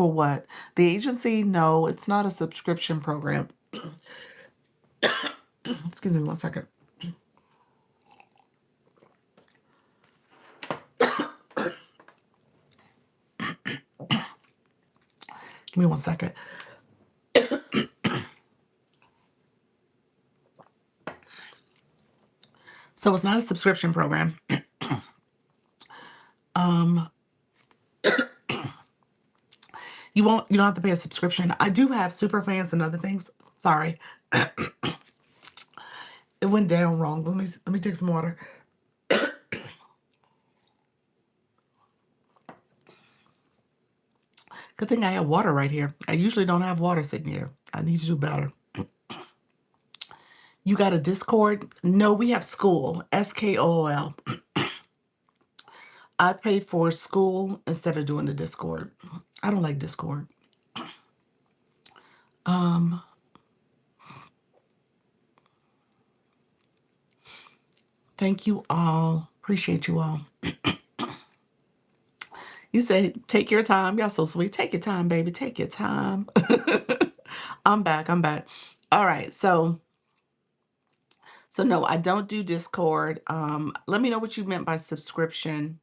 what? The agency? No, it's not a subscription program. Excuse me 1 second. Give me 1 second. So it's not a subscription program. Um, you don't have to pay a subscription. I do have super fans and other things. Sorry. It went down wrong. Let me take some water. Good thing I have water right here. I usually don't have water sitting here. I need to do better. You got a Discord? No, we have school. SKOOL. I paid for school instead of doing the Discord. I don't like Discord. Um, Thank you all. Appreciate you all. You say take your time. Y'all so sweet. Take your time, baby. Take your time. I'm back. I'm back. All right. So no, I don't do Discord. Let me know what you meant by subscription,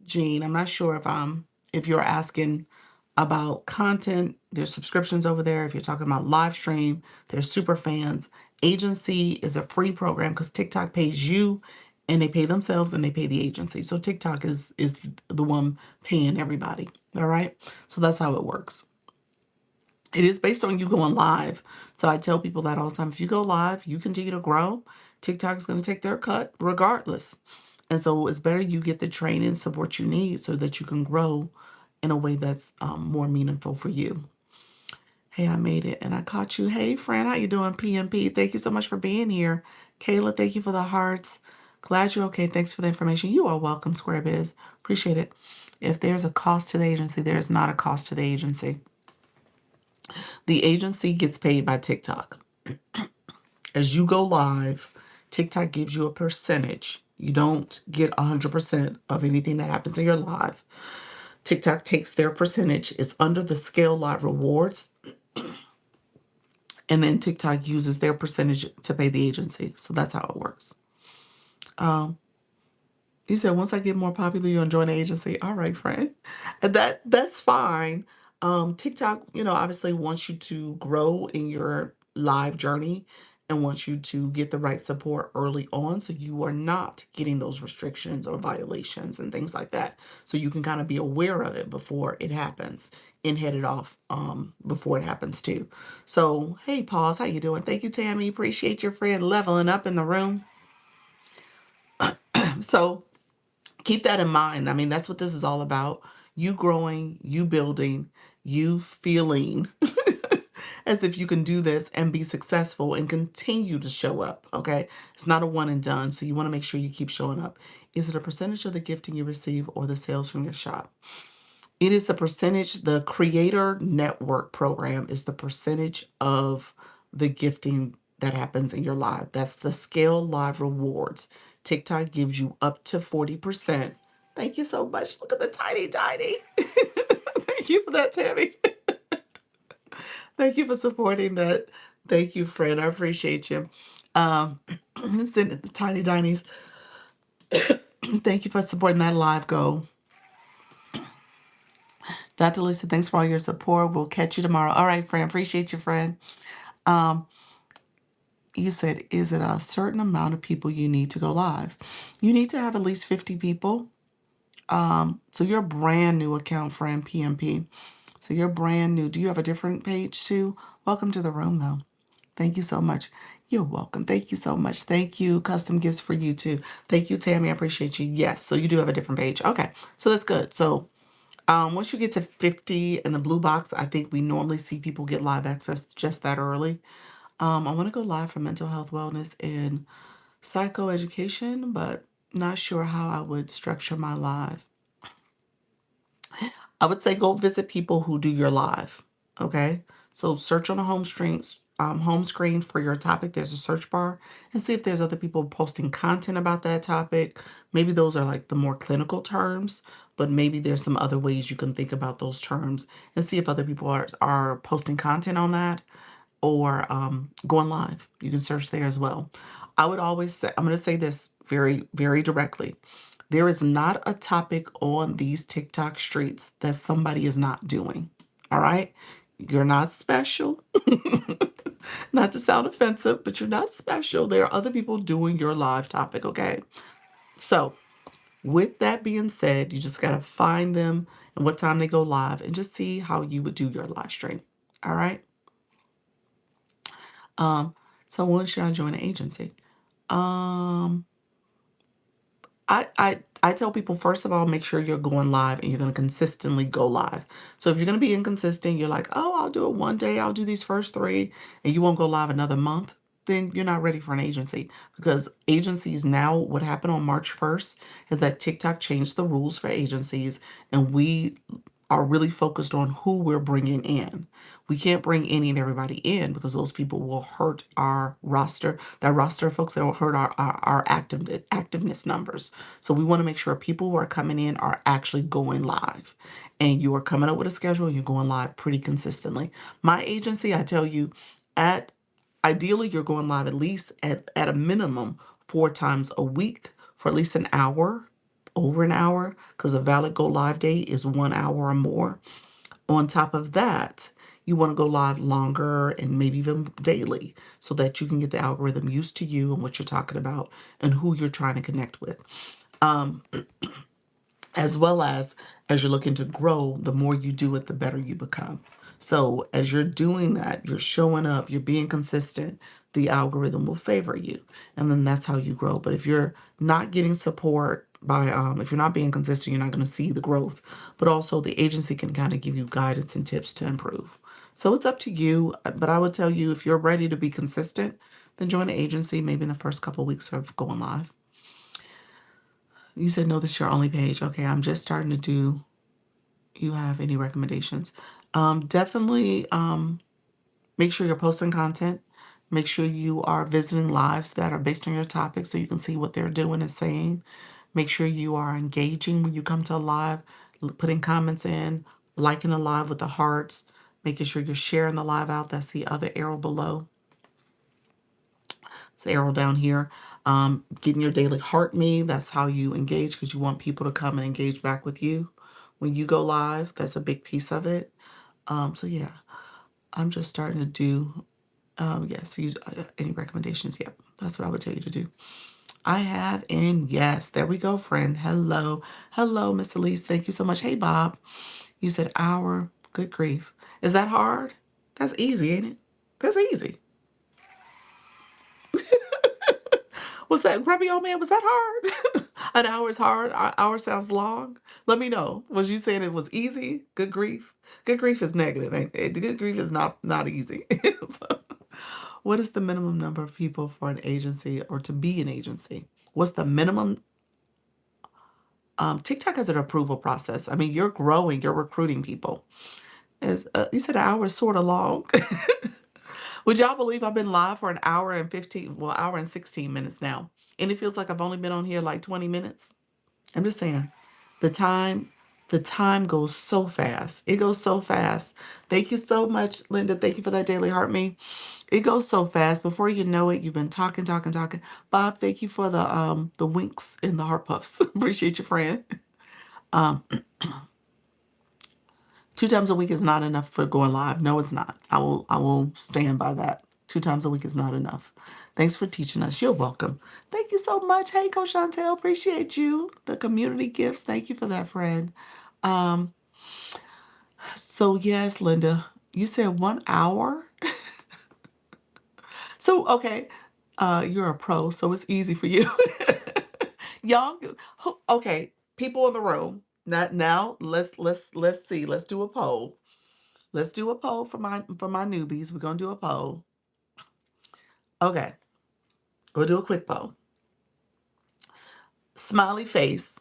Jean. I'm not sure if you're asking about content. There's subscriptions over there. If you're talking about live stream, there's super fans. Agency is a free program because TikTok pays you and they pay themselves and they pay the agency. So TikTok is the one paying everybody. All right. So that's how it works. It is based on you going live. So I tell people that all the time. If you go live, you continue to grow. TikTok is going to take their cut regardless. And so it's better you get the training support you need so that you can grow in a way that's more meaningful for you. Hey, I made it and I caught you. Hey, friend, how you doing? PMP, thank you so much for being here. Kayla, thank you for the hearts. Glad you're okay. Thanks for the information. You are welcome, Square Biz. Appreciate it. If there's a cost to the agency, there is not a cost to the agency. The agency gets paid by TikTok. As you go live, TikTok gives you a percentage. You don't get 100% of anything that happens in your live. TikTok takes their percentage. It's under the scale live rewards. And then TikTok uses their percentage to pay the agency. So that's how it works. Um, you said once I get more popular, you'll join the agency. All right, friend. And that's fine. TikTok, obviously wants you to grow in your live journey and wants you to get the right support early on so you are not getting those restrictions or violations and things like that. So you can kind of be aware of it before it happens and head it off before it happens too. So, hey, Pauls, how you doing? Thank you, Tammy. Appreciate your friend leveling up in the room. So keep that in mind. I mean, that's what this is all about. You growing, you building, you feeling as if you can do this and be successful and continue to show up. Okay. It's not a one and done. So you want to make sure you keep showing up. Is it a percentage of the gifting you receive or the sales from your shop? It is the percentage. The Creator Network program is the percentage of the gifting that happens in your live. That's the Scale Live Rewards. TikTok gives you up to 40%. Thank you so much. Look at the tiny, tiny. Thank you for that, Tammy. Thank you for supporting that. Thank you, friend. I appreciate you. Um, sitting at the tiny, tinies. Thank you for supporting that live goal. Dr. Lisa, thanks for all your support. We'll catch you tomorrow. All right, friend. Appreciate you, friend. Um, you said, is it a certain amount of people you need to go live? You need to have at least 50 people. So you're a brand new account, friend, PMP. So you're brand new. Do you have a different page too? Welcome to the room, though. Thank you so much. You're welcome. Thank you so much. Thank you. Custom gifts for you too. Thank you, Tammy. I appreciate you. Yes. So you do have a different page. Okay. So that's good. So once you get to 50 in the blue box, I think we normally see people get live access just that early. I want to go live for mental health, wellness, and psychoeducation, but not sure how I would structure my live. I would say go visit people who do your live. Okay. So search on the home screen for your topic. There's a search bar and see if there's other people posting content about that topic. Maybe those are like the more clinical terms, but maybe there's some other ways you can think about those terms and see if other people are posting content on that or going live. You can search there as well. I would always say, I'm going to say this very, very directly. There is not a topic on these TikTok streets that somebody is not doing. All right. You're not special. Not to sound offensive, but you're not special. There are other people doing your live topic. Okay. So, with that being said, you just got to find them and what time they go live and just see how you would do your live stream. All right. Um, so when should I join an agency? Um, I tell people, first of all, make sure you're going live and you're going to consistently go live. So if you're going to be inconsistent, you're like, oh, I'll do it one day, I'll do these first three, and you won't go live another month, then you're not ready for an agency. Because agencies now, what happened on March 1st is that TikTok changed the rules for agencies, and we are really focused on who we're bringing in. We can't bring any and everybody in because those people will hurt our roster. That roster of folks that will hurt our activeness numbers. So we want to make sure people who are coming in are actually going live. And you are coming up with a schedule and you're going live pretty consistently. My agency, I tell you, at ideally you're going live at least at a minimum 4 times a week for at least an hour, over an hour, because a valid go live day is 1 hour or more. On top of that, you want to go live longer and maybe even daily so that you can get the algorithm used to you and what you're talking about and who you're trying to connect with. Um, as well as you're looking to grow, the more you do it, the better you become. So as you're doing that, you're showing up, you're being consistent, the algorithm will favor you. And then that's how you grow. But if you're not getting support by, if you're not being consistent, you're not going to see the growth. But also the agency can kind of give you guidance and tips to improve. So it's up to you. But I would tell you, if you're ready to be consistent, then join the agency maybe in the first couple of weeks of going live. You said, no, this is your only page. Okay, I'm just starting to do. You have any recommendations? Definitely make sure you're posting content. Make sure you are visiting lives that are based on your topic so you can see what they're doing and saying. Make sure you are engaging when you come to a live, putting comments in, liking the live with the hearts, making sure you're sharing the live out. That's the other arrow below. It's the arrow down here. Getting your daily heart me. That's how you engage because you want people to come and engage back with you when you go live. That's a big piece of it. So yeah, I'm just starting to do. Yes, you any recommendations? Yep, that's what I would tell you to do. I have, and yes, there we go, friend. Hello, hello, Miss Elise. Thank you so much. Hey, Bob. You said hour. Good grief. Is that hard? That's easy, ain't it? That's easy. Was that grumpy old man? Was that hard? An hour is hard. An hour sounds long. Let me know. Was you saying it was easy? Good grief. Good grief is negative. Ain't it? Good grief is not easy. So, what is the minimum number of people for an agency or to be an agency? What's the minimum? TikTok has an approval process. I mean, you're growing. You're recruiting people. As you said, an hour is sort of long. Would y'all believe I've been live for an hour and 15, well, hour and 16 minutes now? And it feels like I've only been on here like 20 minutes. I'm just saying, the time, the time goes so fast. It goes so fast. Thank you so much, Linda. Thank you for that daily heart me. It goes so fast. Before you know it, you've been talking, talking, talking. Bob, thank you for the winks and the heart puffs. Appreciate you, friend. Um, 2 times a week is not enough for going live. No, it's not. I will stand by that. 2 times a week is not enough. Thanks for teaching us. You're welcome. Thank you so much. Hey, Coach Chantel, appreciate you. The community gifts. Thank you for that, friend. Um, so yes, Linda, you said 1 hour. So okay, you're a pro, so it's easy for you. Y'all, okay, people in the room. Not now. Let's see. Let's do a poll. Let's do a poll for my newbies. We're gonna do a poll. Okay, we'll do a quick poll. Smiley face.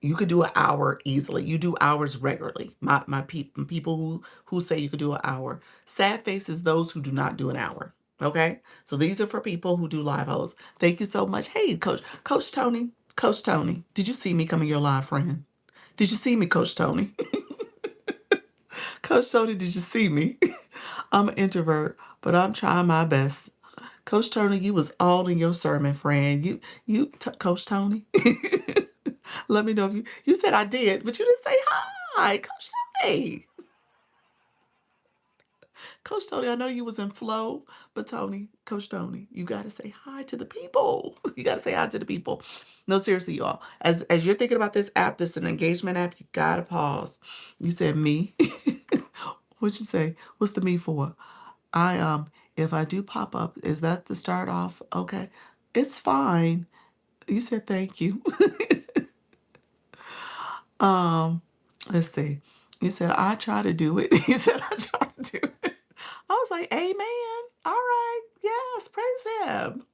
You could do an hour easily. You do hours regularly. My people who say you could do an hour. Sad face is those who do not do an hour. Okay, so these are for people who do live hosts. Thank you so much. Hey, Coach Tony, Coach Tony. Did you see me coming your live friend? Did you see me, Coach Tony? Coach Tony, did you see me? I'm an introvert, but I'm trying my best. Coach Tony, you was all in your sermon, friend. Coach Tony. Let me know if you said I did, but you didn't say hi, Coach Tony. Coach Tony, I know you was in flow, but Tony, Coach Tony, you gotta say hi to the people. You gotta say hi to the people. No, seriously, y'all. As you're thinking about this app, this is an engagement app, you gotta pause. You said me. What'd you say? What's the me for? I if I do pop up, is that the start off? Okay. It's fine. You said thank you. um, let's see. You said I try to do it. You said I try to do it. I was like, Amen. All right. Yes, praise him.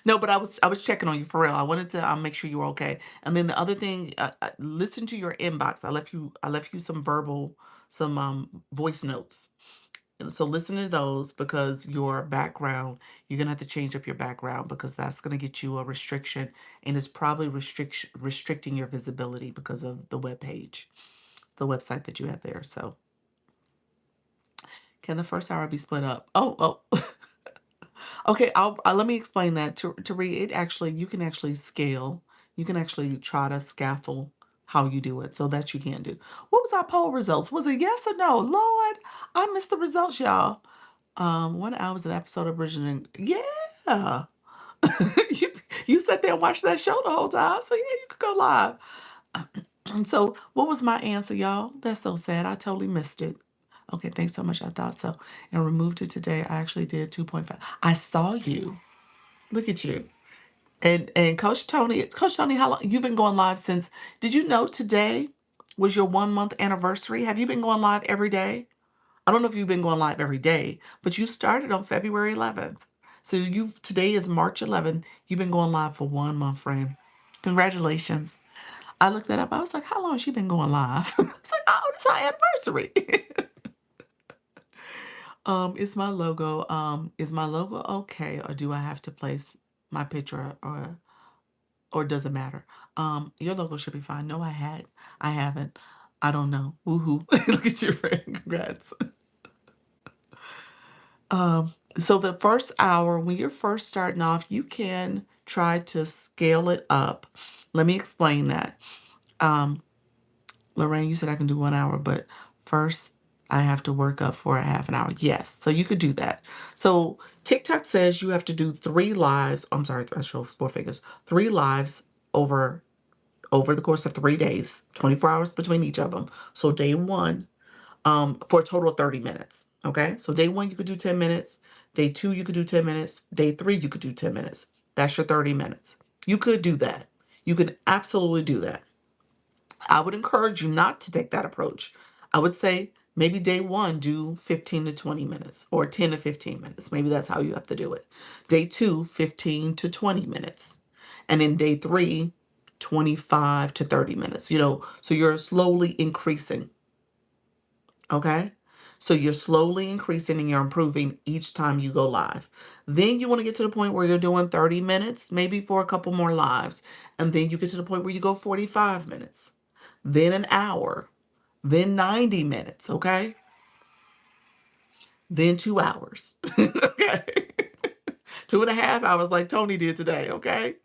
No, but I was checking on you for real. I wanted to make sure you were okay. And then the other thing, listen to your inbox. I left you some verbal, some voice notes. And so listen to those because your background, you're gonna have to change up your background because that's gonna get you a restriction and it's probably restricting your visibility because of the web page, the website that you had there. So can the first hour be split up? Oh. Okay, let me explain that to read it. Actually, you can actually scale. You can actually try to scaffold how you do it, so that you can do. What was our poll results? Was it yes or no? Lord, I missed the results, y'all. 1 hour is an episode of Bridget and yeah. you you sat there and watched that show the whole time, so yeah, you could go live. And so, what was my answer, y'all? That's so sad. I totally missed it. Okay, thanks so much. I thought so. And removed it today. I actually did 2.5. I saw you. Look at you. And Coach Tony, how long you've been going live since? Did you know today was your 1 month anniversary? Have you been going live every day? I don't know if you've been going live every day, but you started on February 11th. So today is March 11th. You've been going live for 1 month, friend. Congratulations. I looked that up. I was like, how long has she been going live? It's like, oh, it's our anniversary. Is my logo okay, or do I have to place my picture, or does it matter? Your logo should be fine. No, I haven't. I don't know. Woohoo. Look at your friend. Congrats. So the first hour, when you're first starting off, you can try to scale it up. Let me explain that. Um, Lorraine, you said I can do 1 hour, but first I have to work up for a half an hour. Yes, so you could do that. So TikTok says you have to do 3 lives. I'm sorry, threshold 4 figures. 3 lives over the course of 3 days, 24 hours between each of them. So day one, for a total of 30 minutes. Okay, so day one you could do 10 minutes. Day two you could do 10 minutes. Day three you could do 10 minutes. That's your 30 minutes. You could do that. You can absolutely do that. I would encourage you not to take that approach. I would say maybe day one, do 15 to 20 minutes or 10 to 15 minutes. Maybe that's how you have to do it. Day two, 15 to 20 minutes. And then day three, 25 to 30 minutes. So you're slowly increasing. Okay. So you're slowly increasing and you're improving each time you go live. Then you want to get to the point where you're doing 30 minutes, maybe for a couple more lives. And then you get to the point where you go 45 minutes, then an hour, then 90 minutes. Okay. Then 2 hours. Okay. 2.5 hours like Tony did today. Okay.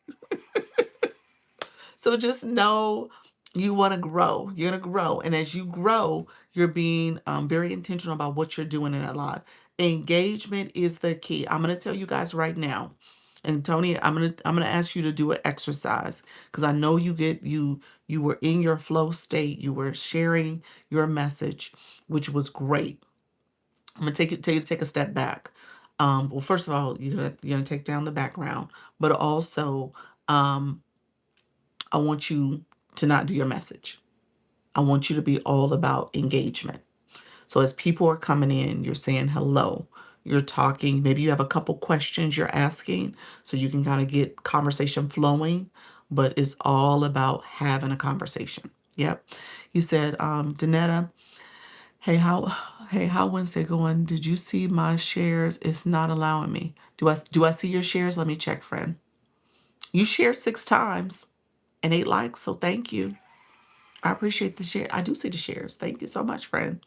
So just know you want to grow. You're going to grow. And as you grow, you're being very intentional about what you're doing in that live. Engagement is the key. I'm going to tell you guys right now. And Tony, I'm gonna ask you to do an exercise because I know you were in your flow state. You were sharing your message, which was great. I'm gonna tell you to take a step back. Well, first of all, you're gonna take down the background, but also um, I want you to not do your message. I want you to be all about engagement. So as people are coming in, you're saying hello, you're talking, maybe you have a couple questions you're asking so you can kind of get conversation flowing, but it's all about having a conversation. Yep. You said, Danetta, hey, how Wednesday going? Did you see my shares? It's not allowing me. Do I see your shares? Let me check, friend. You shared 6 times and 8 likes, so thank you. I appreciate the share. I do see the shares. Thank you so much, friend.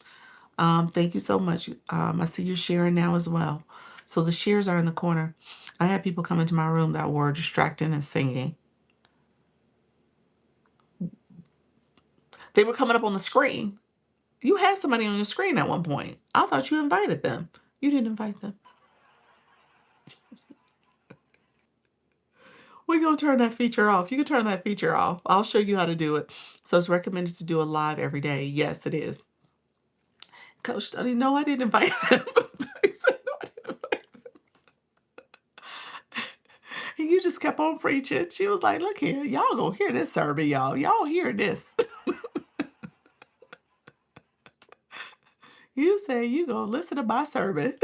Thank you so much. I see you're sharing now as well. So the shares are in the corner. I had people come into my room that were distracting and singing. They were coming up on the screen. You had somebody on your screen at one point. I thought you invited them. You didn't invite them. We're going to turn that feature off. You can turn that feature off. I'll show you how to do it. So it's recommended to do a live every day. Yes, it is. Coach Study, no, I didn't invite them. He said, no, I didn't invite them. And you just kept on preaching. She was like, look here, y'all gonna hear this sermon, y'all. Y'all hear this. You say you gonna listen to my sermon.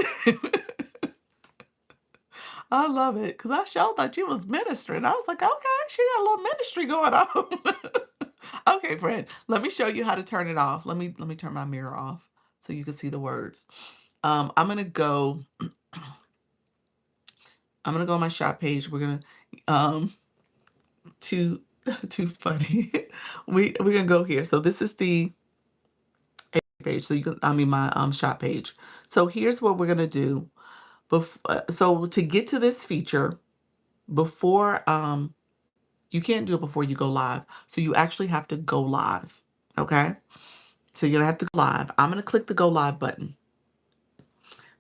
I love it because I sure thought you was ministering. I was like, okay, she got a little ministry going on. Okay, friend, let me show you how to turn it off. Let me turn my mirror off so you can see the words. I'm gonna go. I'm gonna go on my shop page. We're gonna too too funny. We're gonna go here. So this is the page. So you can my shop page. So here's what we're gonna do. So to get to this feature before you can't do it before you go live. So you actually have to go live. Okay. So you're gonna have to go live. I'm gonna click the go live button.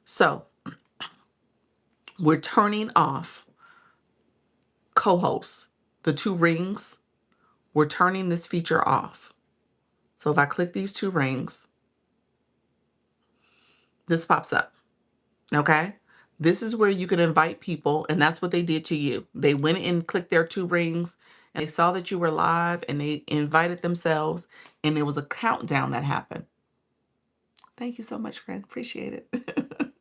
So we're turning off co-hosts, the 2 rings. We're turning this feature off. So if I click these 2 rings, this pops up. Okay. This is where you can invite people, and that's what they did to you. They went and clicked their 2 rings and they saw that you were live and they invited themselves, and there was a countdown that happened. Thank you so much, friend. Appreciate it.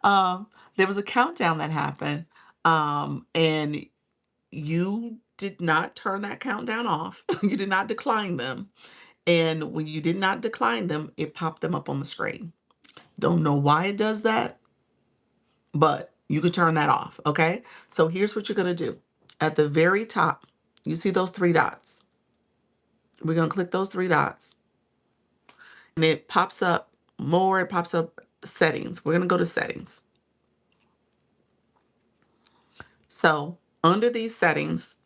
um, there was a countdown that happened, and you did not turn that countdown off. You did not decline them. And when you did not decline them, it popped them up on the screen. Don't know why it does that, but you could turn that off. Okay. So here's what you're going to do. At the very top, you see those 3 dots. We're going to click those 3 dots and it pops up more. It pops up settings. We're going to go to settings. So under these settings,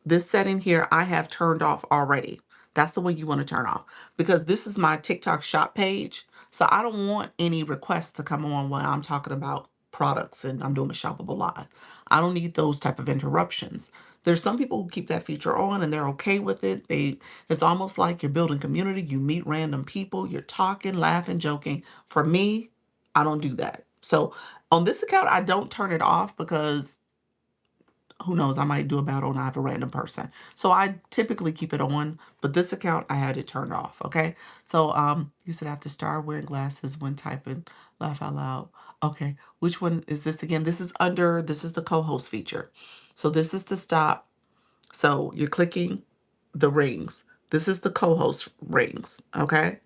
this setting here, I have turned off already. That's the one you want to turn off because this is my TikTok shop page. So I don't want any requests to come on when I'm talking about products and I'm doing a shoppable live. I don't need those type of interruptions. There's some people who keep that feature on and they're okay with it. It's almost like you're building community. You meet random people, you're talking, laughing, joking. For me, I don't do that. So on this account, I don't turn it off because who knows, I might do a battle and I have a random person. So I typically keep it on, but this account I had it turned off. Okay. So you said I have to start wearing glasses when typing, laugh out loud. Okay. Which one is this again? This is the co-host feature. So this is the stop. So you're clicking the rings. This is the co-host rings. Okay.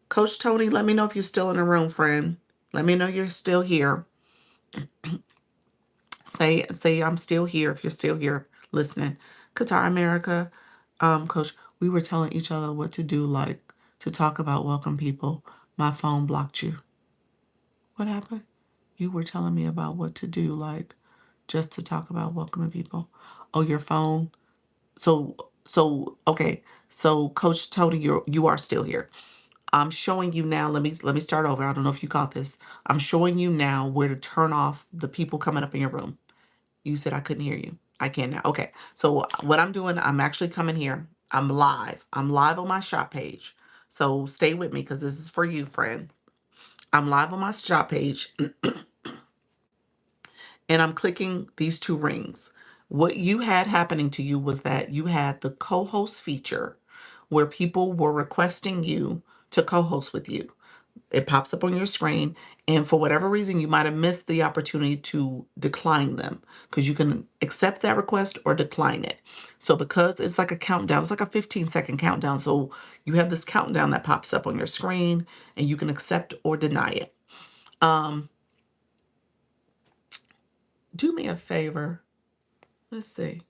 Coach Tony, let me know if you're still in the room, friend. Let me know you're still here. Say I'm still here if you're still here listening. Qatar America, Coach, we were telling each other what to do, like to talk about welcome people. My phone blocked you. What happened? You were telling me about what to do, like just to talk about welcoming people. Oh, your phone. So okay. So Coach Tony, you are still here. I'm showing you now. Let me start over. I don't know if you caught this. I'm showing you now where to turn off the people coming up in your room. You said I couldn't hear you. I can now. Okay. So what I'm doing, I'm actually coming here. I'm live. I'm live on my shop page. So stay with me because this is for you, friend. I'm live on my shop page and I'm clicking these two rings. What you had happening to you was that you had the co-host feature where people were requesting you to co-host with you. It pops up on your screen, and for whatever reason, you might have missed the opportunity to decline them because you can accept that request or decline it. So, because it's like a countdown, it's like a 15-second countdown. So, you have this countdown that pops up on your screen, and you can accept or deny it. Um, do me a favor. Let's see.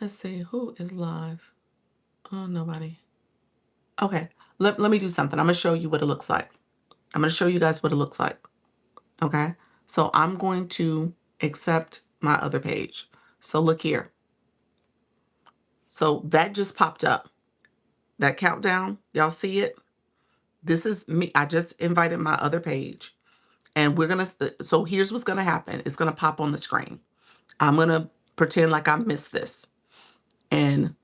Let's see who is live. Oh, nobody. Okay, let me do something. I'm gonna show you what it looks like. I'm gonna show you guys what it looks like. Okay. So I'm going to accept my other page. So look here. So that just popped up. That countdown, y'all see it? This is me. I just invited my other page. And so here's what's going to happen. It's going to pop on the screen. I'm going to pretend like I missed this. And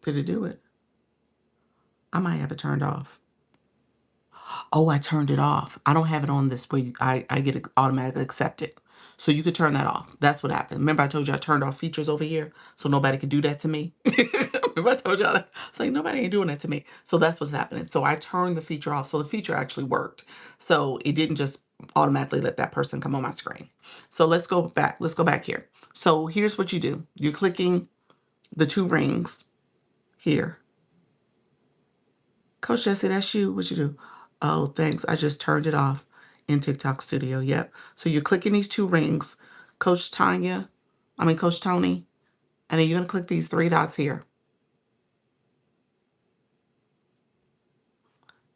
did it do it? I might have it turned off. Oh, I turned it off. I don't have it on this way. I get it automatically accepted. So you could turn that off. That's what happened. Remember I told you I turned off features over here so nobody could do that to me? Remember I told y'all that? It's like nobody ain't doing that to me. So that's what's happening. So I turned the feature off. So the feature actually worked. So it didn't just automatically let that person come on my screen. So let's go back. Let's go back here. So here's what you do. You're clicking the two rings here. Coach Jesse, that's you. What you do? Oh, thanks. I just turned it off in TikTok Studio. Yep. So you're clicking these two rings, Coach Tony, and then you're going to click these three dots here.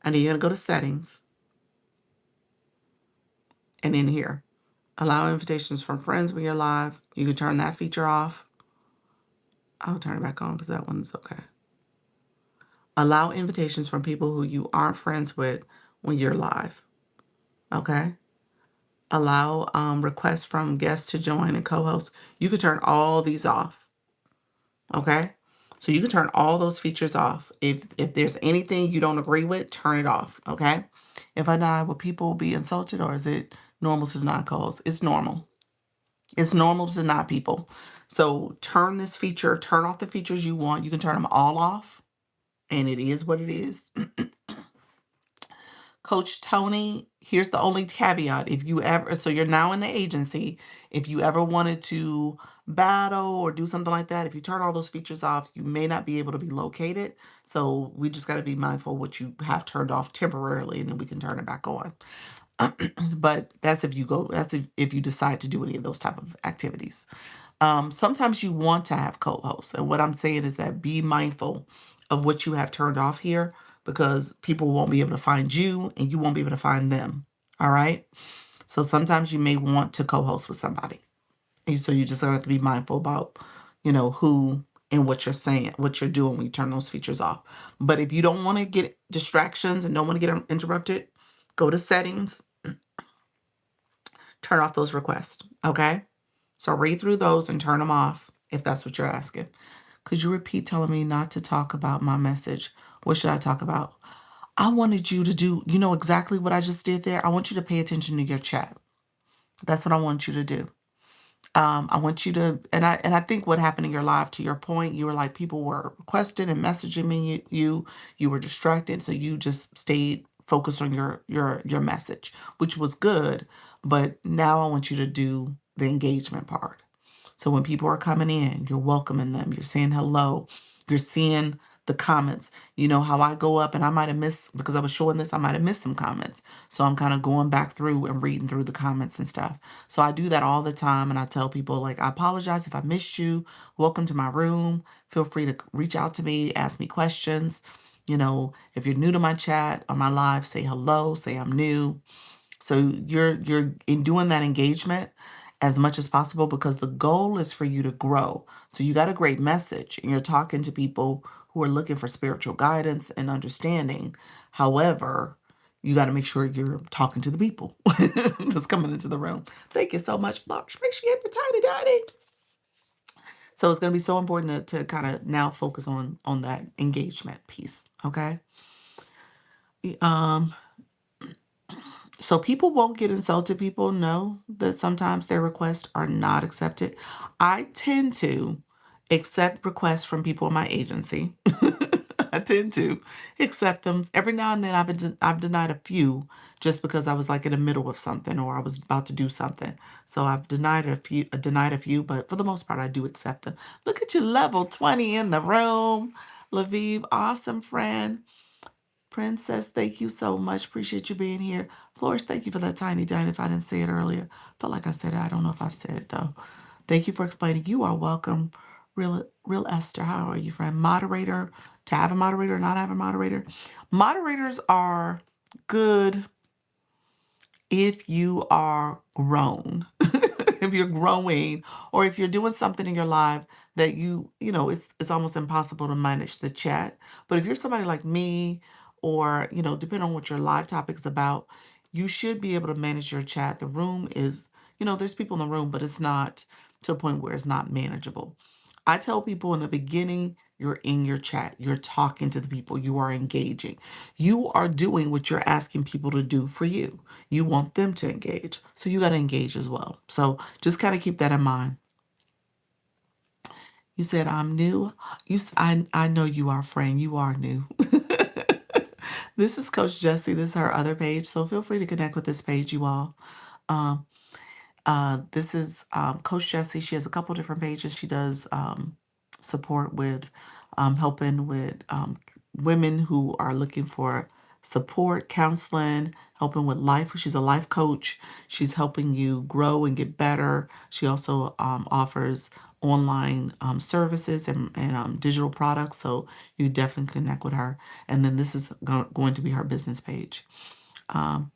And then you're going to go to settings. And in here, allow invitations from friends when you're live. You can turn that feature off. I'll turn it back on because that one's okay. Allow invitations from people who you aren't friends with when you're live. Okay. Allow requests from guests to join and co-host. You could turn all these off. Okay. So you can turn all those features off. If there's anything you don't agree with, turn it off. Okay. If I die, will people be insulted or is it normal to deny co-hosts? It's normal. It's normal to deny people. So turn this feature, turn off the features you want. You can turn them all off. And it is what it is. Coach Tony, here's the only caveat. If you ever, so you're now in the agency, if you ever wanted to battle or do something like that, if you turn all those features off, you may not be able to be located. So we just got to be mindful what you have turned off temporarily and then we can turn it back on. But that's if you decide to do any of those type of activities. Sometimes you want to have co-hosts. And what I'm saying is that be mindful of what you have turned off here because people won't be able to find you and you won't be able to find them. All right. So sometimes you may want to co-host with somebody. And so you just have to be mindful about, who in what you're saying, what you're doing when you turn those features off. But if you don't want to get distractions and don't want to get interrupted, go to settings, turn off those requests. Okay. So read through those and turn them off if that's what you're asking. Could you repeat telling me not to talk about my message? What should I talk about? I wanted you to do, you know exactly what I just did there? I want you to pay attention to your chat. That's what I want you to do. I want you to, and I think what happened in your live, to your point, you were like, people were requesting and messaging me, you were distracted, so you just stayed focused on your message, which was good. But now I want you to do the engagement part. So when people are coming in, you're welcoming them, you're saying hello, you're seeing the comments. You know how I go up and I might have missed, because I was showing this, I might have missed some comments. So I'm kind of going back through and reading through the comments and stuff. So I do that all the time. And I tell people, like, I apologize if I missed you. Welcome to my room. Feel free to reach out to me, ask me questions. You know, if you're new to my chat or my live, say hello, say I'm new. So you're in doing that engagement as much as possible, because the goal is for you to grow. So you got a great message and you're talking to people who are looking for spiritual guidance and understanding. However, you got to make sure you're talking to the people that's coming into the room. Thank you so much, Flor. Appreciate the tiny daddy. So it's going to be so important to kind of now focus on that engagement piece. Okay. Um, So people won't get insulted. People know that sometimes their requests are not accepted. I tend to accept requests from people in my agency. I tend to accept them. Every now and then I've denied a few just because I was like in the middle of something or I was about to do something. So I've denied a few, but for the most part I do accept them. Look at you, level 20 in the room. Laviv, awesome friend. Princess, thank you so much. Appreciate you being here. Flores, thank you for that tiny dine. If I didn't say it earlier, but like I said, I don't know if I said it though. Thank you for explaining. You are welcome. Real Esther, how are you, friend? Moderator, to have a moderator, not have a moderator. Moderators are good if you are grown, if you're growing, or if you're doing something in your life that you know, it's almost impossible to manage the chat. But if you're somebody like me, or, you know, depending on what your live topic is about, you should be able to manage your chat. The room is, you know, there's people in the room, but it's not to a point where it's not manageable. I tell people in the beginning, you're in your chat, you're talking to the people, you are engaging. You are doing what you're asking people to do for you. You want them to engage. So you got to engage as well. So just kind of keep that in mind. You said I'm new. I know you are, friend. You are new. This is Coach Jessie. This is her other page. So feel free to connect with this page, you all. Um, this is Coach Jessie. She has a couple different pages. She does support with helping with women who are looking for support, counseling, helping with life. She's a life coach. She's helping you grow and get better. She also offers online services and digital products. So you definitely connect with her. And then this is going to be her business page. Um,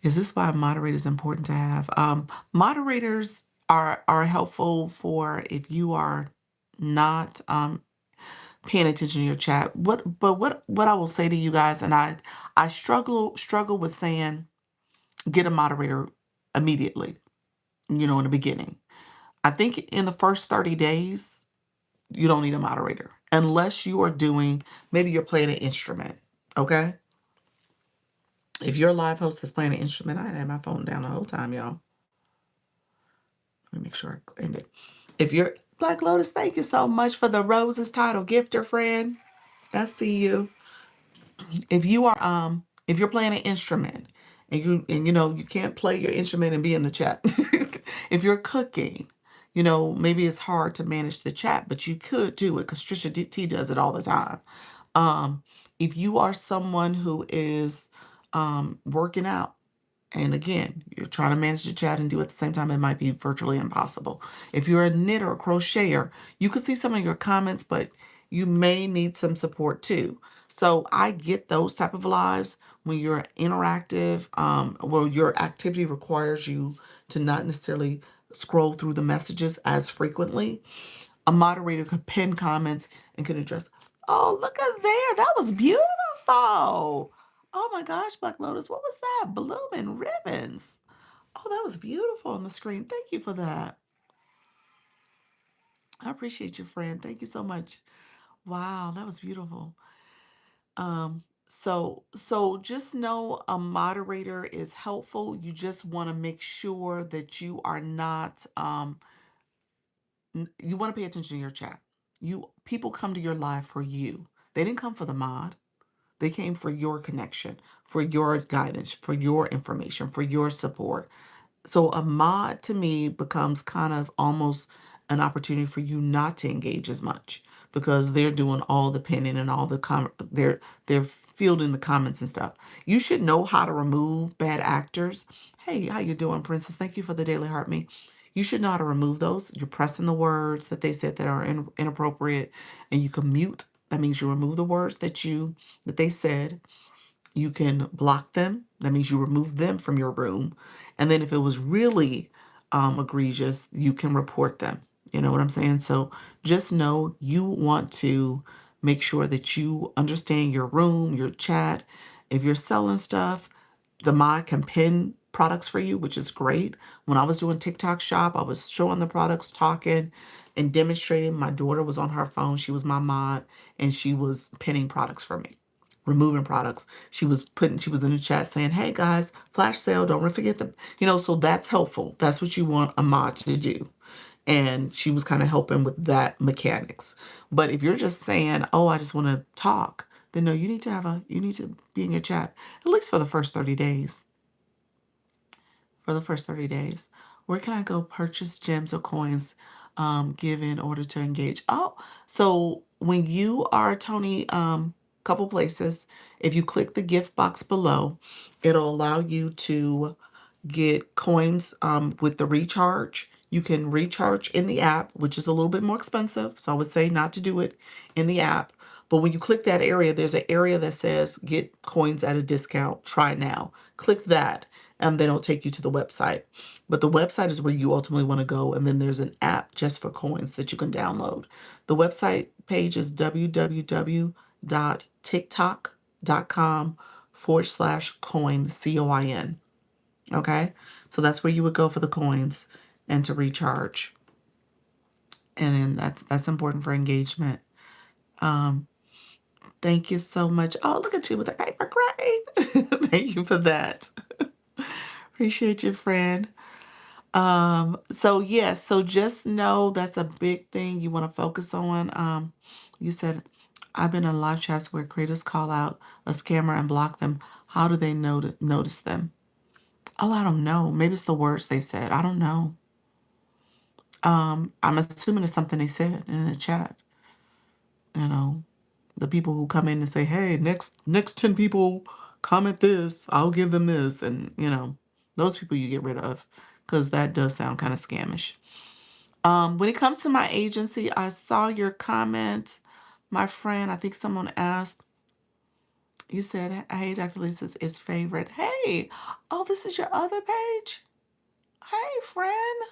is this why a moderator is important to have? Moderators are helpful for if you are not paying attention to your chat. What I will say to you guys, and I struggle with saying get a moderator immediately. You know, in the beginning, I think in the first 30 days you don't need a moderator unless you are doing, maybe you're playing an instrument. Okay. If your live host is playing an instrument, I had my phone down the whole time, y'all. Let me make sure I end it. If you're Black Lotus, thank you so much for the roses title gifter, friend. I see you. If you're playing an instrument and you know you can't play your instrument and be in the chat. If you're cooking, you know, maybe it's hard to manage the chat, but you could do it because Trisha T does it all the time. Um, if you are someone who is working out, and again, you're trying to manage the chat and do it at the same time, it might be virtually impossible. If you're a knitter or crocheter, you can see some of your comments, but you may need some support too. So I get those type of lives when you're interactive, where your activity requires you to not necessarily scroll through the messages as frequently. A moderator could pin comments and can address. Oh, look at there. That was beautiful. Oh my gosh, Black Lotus, what was that? Blooming ribbons. Oh, that was beautiful on the screen. Thank you for that. I appreciate you, friend. Thank you so much. Wow, that was beautiful. So just know a moderator is helpful. You just want to make sure that you are not you want to pay attention to your chat. People come to your live for you. They didn't come for the mod. They came for your connection, for your guidance, for your information, for your support. So a mod to me becomes kind of almost an opportunity for you not to engage as much because they're doing all the pinning and all the they're fielding the comments and stuff. You should know how to remove bad actors. Hey, how you doing, Princess? Thank you for the daily heart me. You should know how to remove those. You're pressing the words that they said that are inappropriate, and you can mute. That means you remove the words that they said. You can block them. That means you remove them from your room. And then if it was really egregious, you can report them. You know what I'm saying? So just know you want to make sure that you understand your room, your chat. If you're selling stuff, the mod can pin products for you, which is great. When I was doing TikTok shop, I was showing the products, talking and demonstrating. My daughter was on her phone. She was my mod and she was pinning products for me, removing products. She was in the chat saying, hey guys, flash sale, don't forget the, so that's helpful. That's what you want a mod to do. And she was kind of helping with that mechanics. But if you're just saying, oh, I just want to talk, then no, you need to be in your chat, at least for the first 30 days. For the first 30 days. Where can I go purchase gems or coins give in order to engage? Oh, so when you are Tony, couple places, if you click the gift box below, it'll allow you to get coins with the recharge. You can recharge in the app, which is a little bit more expensive. So I would say not to do it in the app. But when you click that area, there's an area that says get coins at a discount. Try now. Click that, and then it'll take you to the website. But the website is where you ultimately want to go. And then there's an app just for coins that you can download. The website page is www.tiktok.com/coin, COIN. Okay, so that's where you would go for the coins and to recharge. And then that's important for engagement. Um, thank you so much. Oh, look at you with the paper crane. Thank you for that. Appreciate you, friend. So yes, so just know that's a big thing you want to focus on. You said I've been in live chats where creators call out a scammer and block them. How do they notice them? Oh, I don't know. Maybe it's the words they said. I don't know. I'm assuming it's something they said in the chat. You know, the people who come in and say, "Hey, next 10 people comment this, I'll give them this," and those people you get rid of because that does sound kind of scamish. When it comes to my agency, I saw your comment, my friend. I think someone asked. You said, "Hey, Dr. Lisa's is favorite." Hey, oh, this is your other page. Hey, friend.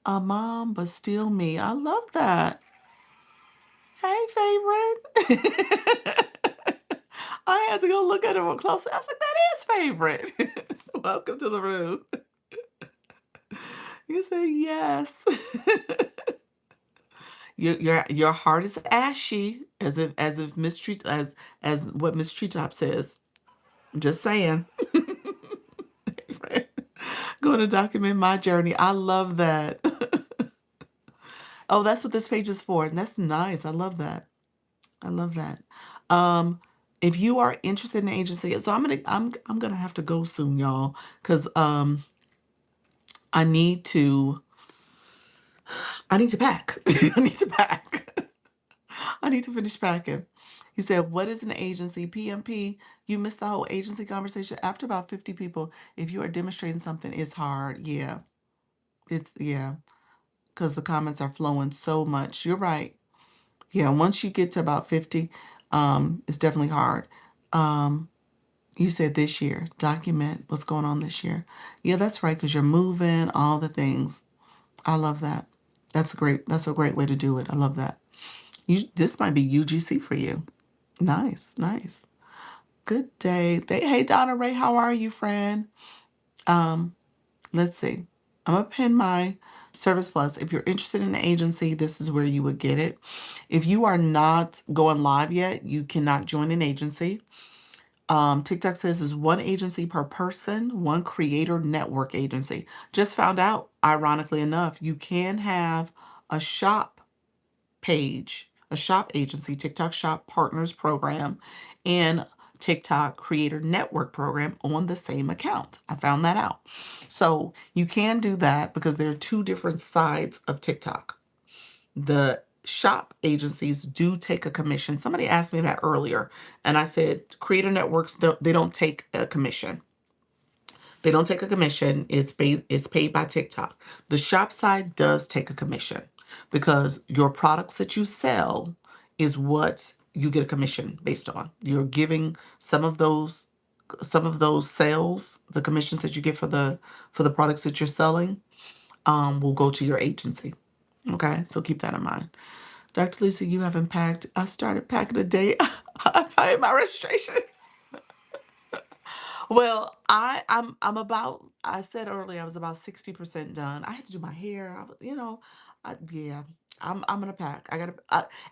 A mom, but still me. I love that. Hey, favorite. I had to go look at it more closely. I was like, that is favorite. Welcome to the room. You say yes. Your heart is ashy, as Miss Tree as what Miss Treetop says. I'm just saying. Going to document my journey. I love that. Oh, that's what this page is for. And that's nice. I love that. I love that. Um, if you are interested in an agency, so I'm gonna have to go soon, y'all, because I need to I need to pack. I need to pack. I need to finish packing. He said, "What is an agency?" PMP, you missed the whole agency conversation. After about 50 people, if you are demonstrating something, it's hard. Yeah. Yeah, because the comments are flowing so much. You're right. Yeah, once you get to about 50, it's definitely hard. Um, You said this year, document what's going on this year. Yeah, that's right, because you're moving, all the things. I love that. That's a great way to do it. I love that. This might be UGC for you. Nice, nice. Good day. Hey, Donna Ray, how are you, friend? Um, let's see. I'm gonna pin my Service Plus. If you're interested in an agency, this is where you would get it. If you are not going live yet, you cannot join an agency. TikTok says is one agency per person, one creator network agency. Just found out, ironically enough, you can have a shop page, a shop agency, TikTok Shop Partners Program, and TikTok Creator Network Program on the same account. I found that out. So you can do that because there are two different sides of TikTok. The shop agencies do take a commission. Somebody asked me that earlier, and I said creator networks they don't take a commission. They don't take a commission. It's paid by TikTok. The shop side does take a commission because your products that you sell is what you get a commission based on. You're giving some of those sales, the commissions that you get for the products that you're selling, will go to your agency. Okay, so keep that in mind. Dr. Lisa, you haven't packed. I started packing a day. I paid my registration. Well, I said earlier I was about 60% done. I had to do my hair. Yeah, I'm gonna pack.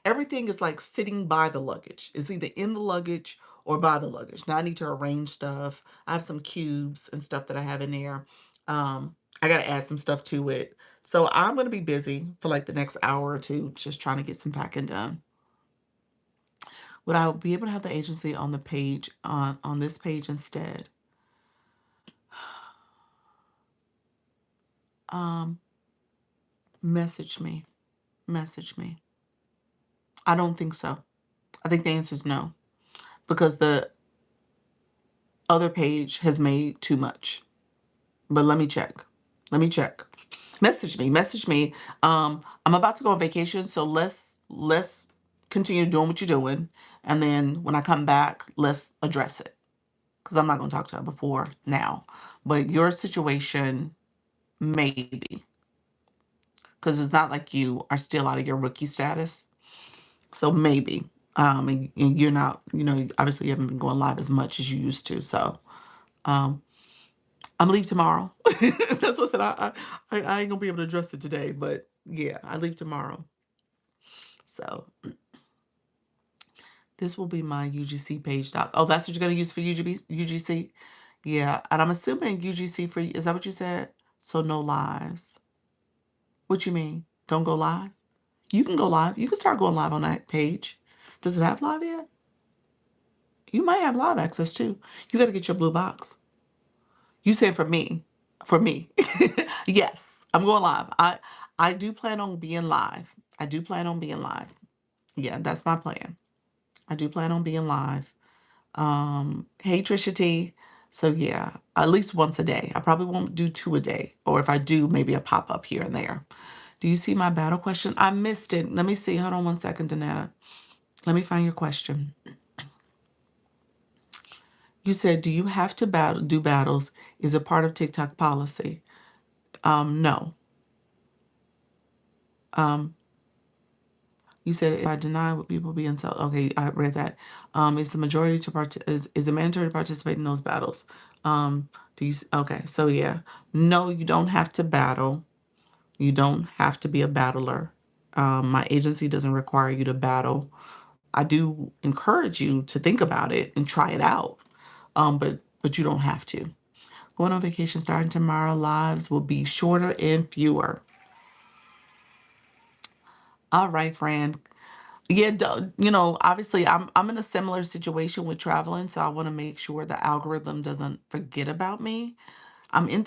Everything is like sitting by the luggage. It's either in the luggage or by the luggage. Now I need to arrange stuff. I have some cubes and stuff that I have in there. I gotta add some stuff to it. So I'm gonna be busy for like the next hour or two, just trying to get some packing done. Would I be able to have the agency on the page on this page instead? Um, Message me. Message me. I don't think so. I think the answer is no because the other page has made too much. But let me check. Let me check. Message me. Message me. I'm about to go on vacation, so let's continue doing what you're doing, and then when I come back, let's address it because I'm not going to talk to her before now. But your situation, maybe, because it's not like you are still out of your rookie status. So maybe. And you're not, obviously you haven't been going live as much as you used to. So um, I'm leave tomorrow. That's what I said. I ain't gonna be able to address it today, but yeah, I leave tomorrow. So this will be my UGC page doc. Oh, that's what you're gonna use for UGC? Yeah, and I'm assuming UGC for, is that what you said? So no lives. What you mean? Don't go live? You can go live. You can start going live on that page. Does it have live yet? You might have live access too. You got to get your blue box. You said for me. For me. Yes, I'm going live. I do plan on being live. I do plan on being live. Yeah, that's my plan. I do plan on being live. Hey Trisha T. So yeah, at least once a day. I probably won't do two a day. Or if I do, maybe a pop-up here and there. Do you see my battle question? I missed it. Let me see. Hold on one second, Donetta. Let me find your question. You said, do you have to do battles? Is it part of TikTok policy? No. Um, you said if I deny, would people be insulted? Okay, I read that. Is the majority to is it mandatory to participate in those battles? Okay, so yeah. No, you don't have to battle. You don't have to be a battler. My agency doesn't require you to battle. I do encourage you to think about it and try it out. But you don't have to. Going on vacation starting tomorrow. Lives will be shorter and fewer. All right, friend. Yeah, obviously I'm in a similar situation with traveling, so I want to make sure the algorithm doesn't forget about me.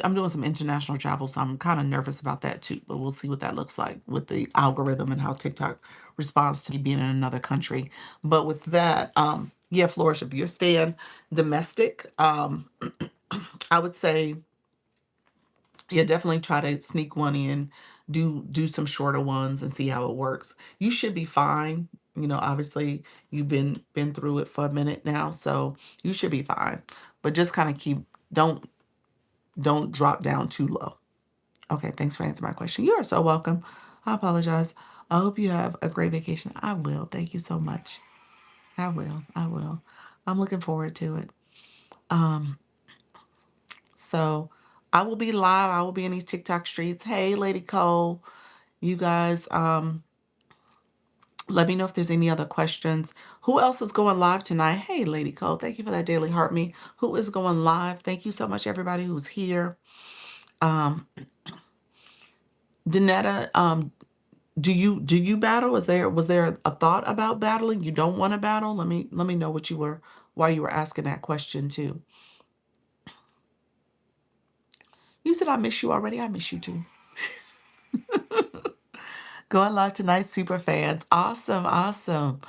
I'm doing some international travel, so I'm kind of nervous about that too, but we'll see what that looks like with the algorithm and how TikTok responds to me being in another country. But with that, yeah, Flourish, if you're staying domestic, I would say, yeah, definitely try to sneak one in, do some shorter ones and see how it works. You should be fine. Obviously you've been through it for a minute now, so you should be fine. But just kind of don't drop down too low. Okay, thanks for answering my question. You are so welcome. I apologize. I hope you have a great vacation. I will. Thank you so much. I will. I will. I'm looking forward to it. Um, so I will be live. I will be in these TikTok streets. Hey, Lady Cole, you guys, let me know if there's any other questions. Who else is going live tonight? Hey, Lady Cole, thank you for that daily heart me. Who is going live? Thank you so much, everybody who's here. Danetta, do you battle? Was there a thought about battling? You don't want to battle? Let me know why you were asking that question too. You said I miss you already. I miss you too. Going live tonight, super fans. Awesome, awesome.